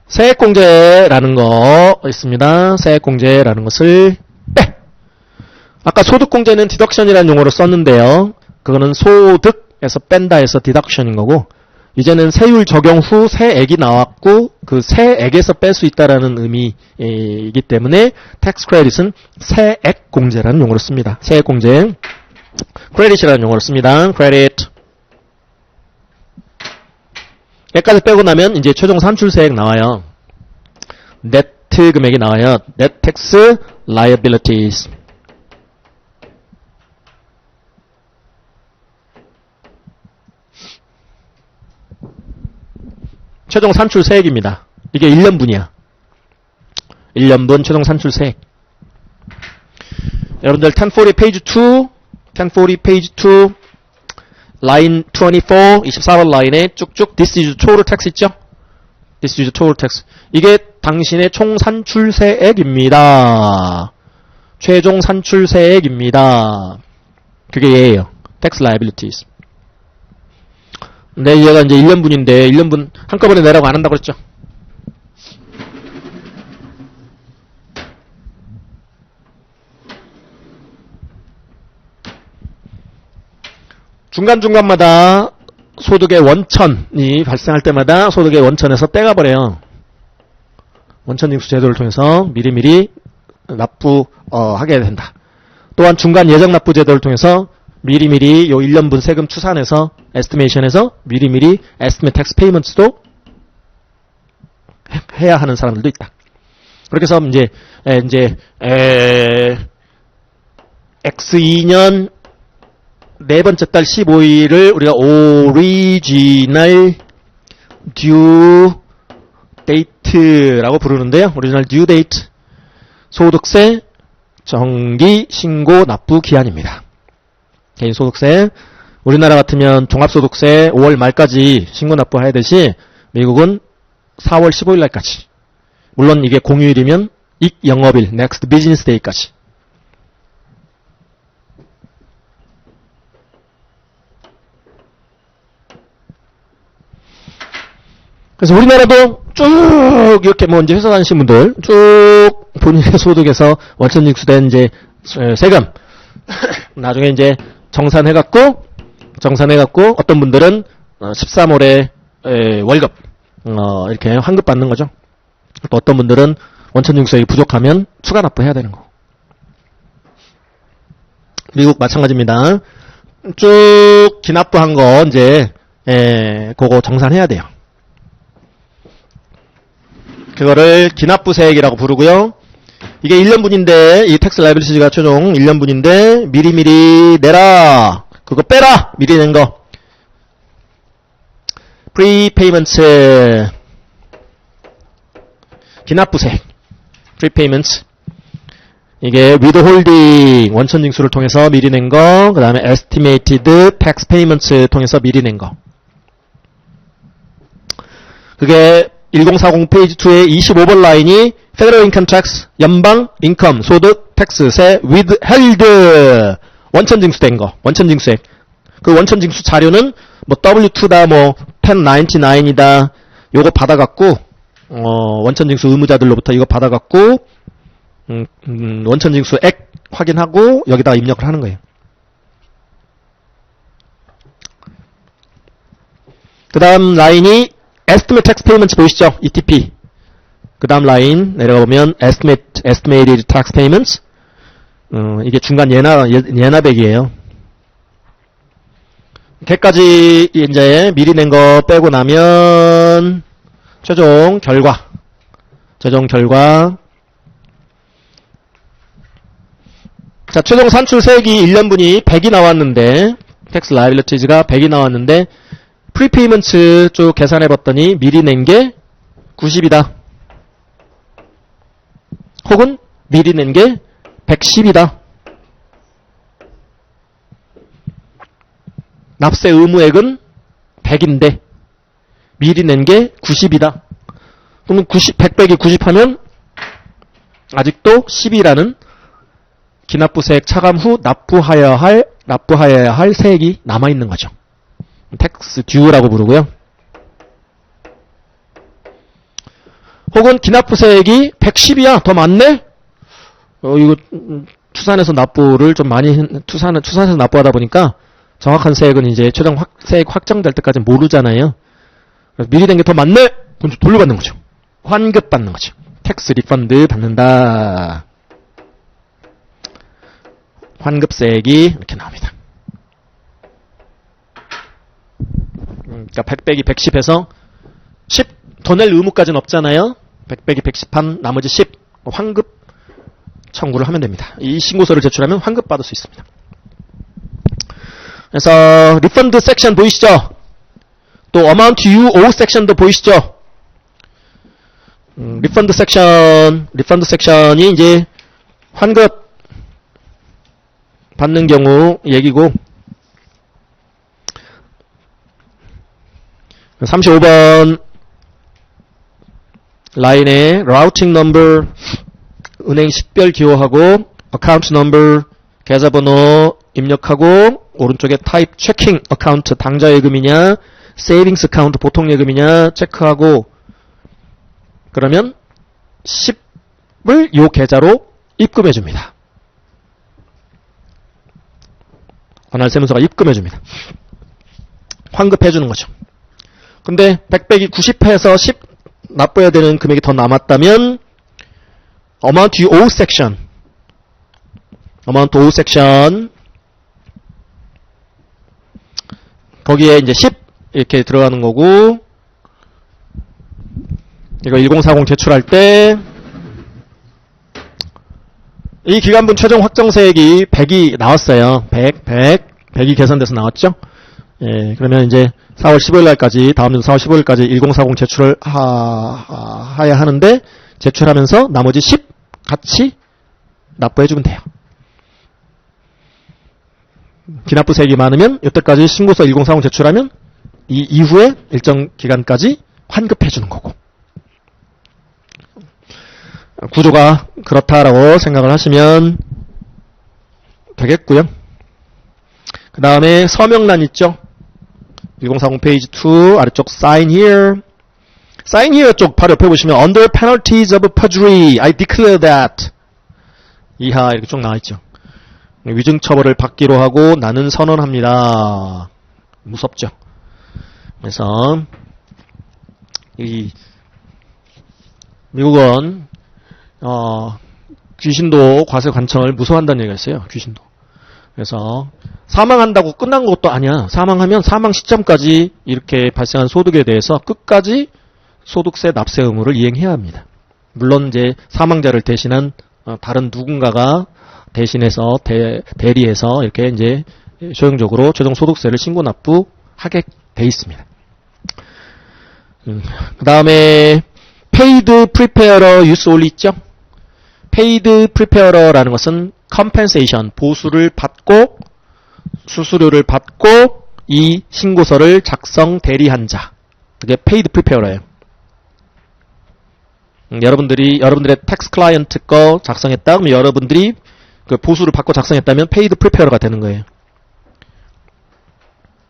세액공제라는 거 있습니다. 세액공제라는 것을 빼. 아까 소득공제는 디덕션이라는 용어로 썼는데요. 그거는 소득에서 뺀다 해서 디덕션인 거고 이제는 세율 적용 후 세액이 나왔고 그 세액에서 뺄 수 있다라는 의미이기 때문에 tax credit은 세액 공제라는 용어로 씁니다. 세액 공제. credit이라는 용어로 씁니다. credit. 여기까지 빼고 나면 이제 최종 산출세액 나와요. net 금액이 나와요. net tax liabilities. 최종 산출세액입니다. 이게 1년분이야. 1년분 최종 산출세액. 여러분들 1040 페이지 2, 1040 페이지 2, 라인 24, 24번 라인에 쭉쭉 This is total tax 있죠? This is total tax. 이게 당신의 총 산출세액입니다. 최종 산출세액입니다. 그게 얘예요. tax liabilities. 네, 얘가 이제 1년분인데 1년분 한꺼번에 내라고 안 한다고 그랬죠. 중간중간마다 소득의 원천이 발생할 때마다 소득의 원천에서 떼가버려요. 원천징수 제도를 통해서 미리미리 납부하게 된다. 또한 중간 예정 납부 제도를 통해서 미리미리 요 1년분 세금 추산해서 에스티메이션에서 미리미리 estimate tax payments도 해야 하는 사람들도 있다. 그렇게 해서 이제 X2년 네 번째 달 15일을 우리가 original due date라고 부르는데요. original due date 소득세 정기 신고 납부 기한입니다. 개인소득세 우리나라 같으면 종합소득세 5월 말까지 신고 납부하듯이 미국은 4월 15일 날까지. 물론 이게 공휴일이면 익영업일 next business day까지. 그래서 우리나라도 쭉 이렇게 뭐 이제 회사 다니신 분들 쭉 본인의 소득에서 원천징수된 이제 세금 나중에 이제 정산해갖고 어떤 분들은 13월에 월급 이렇게 환급 받는 거죠. 또 어떤 분들은 원천징수액이 부족하면 추가 납부해야 되는 거. 미국 마찬가지입니다. 쭉 기납부한 거 이제 그거 정산해야 돼요. 그거를 기납부세액이라고 부르고요. 이게 1년분인데 이 텍스 라이빌리티가 최종 1년분인데 미리미리 내라. 그거 빼라. 미리 낸 거. 프리페이먼트 기납부세액. 프리페이먼트 이게 withholding 원천징수를 통해서 미리 낸 거. 그 다음에 estimated tax payments 통해서 미리 낸 거. 그게 1040 페이지 2의 25번 라인이 Federal Income Tax, 연방 인컴 소득 텍스세 withheld 원천징수된 거, 원천징수액. 그 원천징수 자료는 뭐 W2다, 뭐 1099이다. 요거 받아갖고 원천징수 의무자들로부터 이거 받아갖고 원천징수액 확인하고 여기다가 입력을 하는 거예요. 그 다음 라인이 Estimate Tax Payments 보이시죠? ETP. 그 다음 라인 내려가보면 Estimated Tax Payments. 이게 중간 예납액이에요. 걔까지 이제 미리 낸 거 빼고 나면 최종 결과. 자, 최종 산출세액이 1년분이 100이 나왔는데 Tax Liabilities가 100이 나왔는데 프리페이먼트 쭉 계산해봤더니 미리 낸 게 90이다. 혹은 미리 낸 게 110이다. 납세 의무액은 100인데 미리 낸 게 90이다. 그러면 100 빼기 90 하면 아직도 10이라는 기납부세액 차감 후 납부하여야 할 세액이 남아있는 거죠. 텍스 듀라고 부르고요. 혹은 기납부세액이 110이야. 더 많네? 이거 추산해서 납부를 좀 많이 추산해서 납부하다 보니까 정확한 세액은 이제 최종 세액 확정될 때까지 모르잖아요. 그래서 미리 된 게 더 많네? 그럼 좀 돌려받는 거죠. 환급 받는 거죠. 텍스 리펀드 받는다. 환급세액이 이렇게 나옵니다. 그러니까 100 빼기 110에서 10 더 낼 의무까지는 없잖아요. 100 빼기 110한 나머지 10 환급 청구를 하면 됩니다. 이 신고서를 제출하면 환급 받을 수 있습니다. 그래서 리펀드 섹션 보이시죠? 또 amount you owe 섹션도 보이시죠? 리펀드 섹션이 이제 환급 받는 경우 얘기고 35번 라인에 routing number 은행 식별 기호하고 account number 계좌번호 입력하고 오른쪽에 type checking account 당좌 예금이냐 savings account 보통 예금이냐 체크하고 그러면 10을 요 계좌로 입금해 줍니다. 관할 세무서가 입금해 줍니다. 환급해 주는 거죠. 근데 100 빼기 90해서 10 납부해야 되는 금액이 더 남았다면 amount you owe section 거기에 이제 10 이렇게 들어가는 거고 이거 1040 제출할 때 이 기간분 최종 확정세액이 100이 나왔어요. 100이 계산돼서 나왔죠. 예, 그러면 이제 4월 15일 날까지 다음 주 4월 15일까지 1040 제출을 해야 하는데 제출하면서 나머지 10 같이 납부해주면 돼요. 기납부세액이 많으면 이때까지 신고서 1040 제출하면 이 이후에 일정 기간까지 환급해주는 거고. 구조가 그렇다라고 생각을 하시면 되겠고요. 그 다음에 서명란 있죠. 1040 페이지 2 아래쪽 sign here. sign here 쪽 바로 옆에 보시면 under penalties of perjury I declare that 이하 이렇게 쭉 나와있죠. 위증 처벌을 받기로 하고 나는 선언합니다. 무섭죠. 그래서 이 미국은 귀신도 과세 관청을 무서워한다는 얘기가 있어요. 귀신도. 그래서 사망한다고 끝난 것도 아니야. 사망하면 사망 시점까지 이렇게 발생한 소득에 대해서 끝까지 소득세 납세 의무를 이행해야 합니다. 물론 이제 사망자를 대신한 다른 누군가가 대신해서 대리해서 이렇게 이제 소형적으로 최종 소득세를 신고 납부하게 돼 있습니다. 그 다음에 paid preparer use only 있죠? paid preparer라는 것은 compensation, 보수를 받고 수수료를 받고 이 신고서를 작성 대리한 자. 그게 paid preparer예요. 여러분들의 텍스 클라이언트 거 작성했다 그러면 여러분들이 그 보수를 받고 작성했다면 paid preparer가 되는 거예요.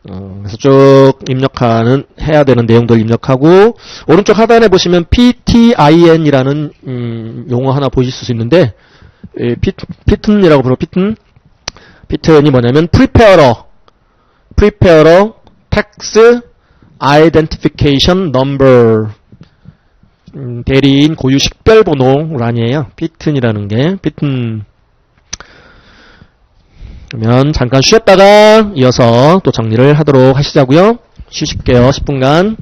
그래서 쭉 해야 되는 내용들 입력하고, 오른쪽 하단에 보시면 PTIN이라는, 용어 하나 보실 수 있는데, 피튼이라고 부르고, 피튼이 뭐냐면, preparer, tax identification number, 대리인 고유 식별번호란이에요. 피튼이라는 게, 피튼. 그러면 잠깐 쉬었다가 이어서 또 정리를 하도록 하시자고요. 쉬실게요. 10분간.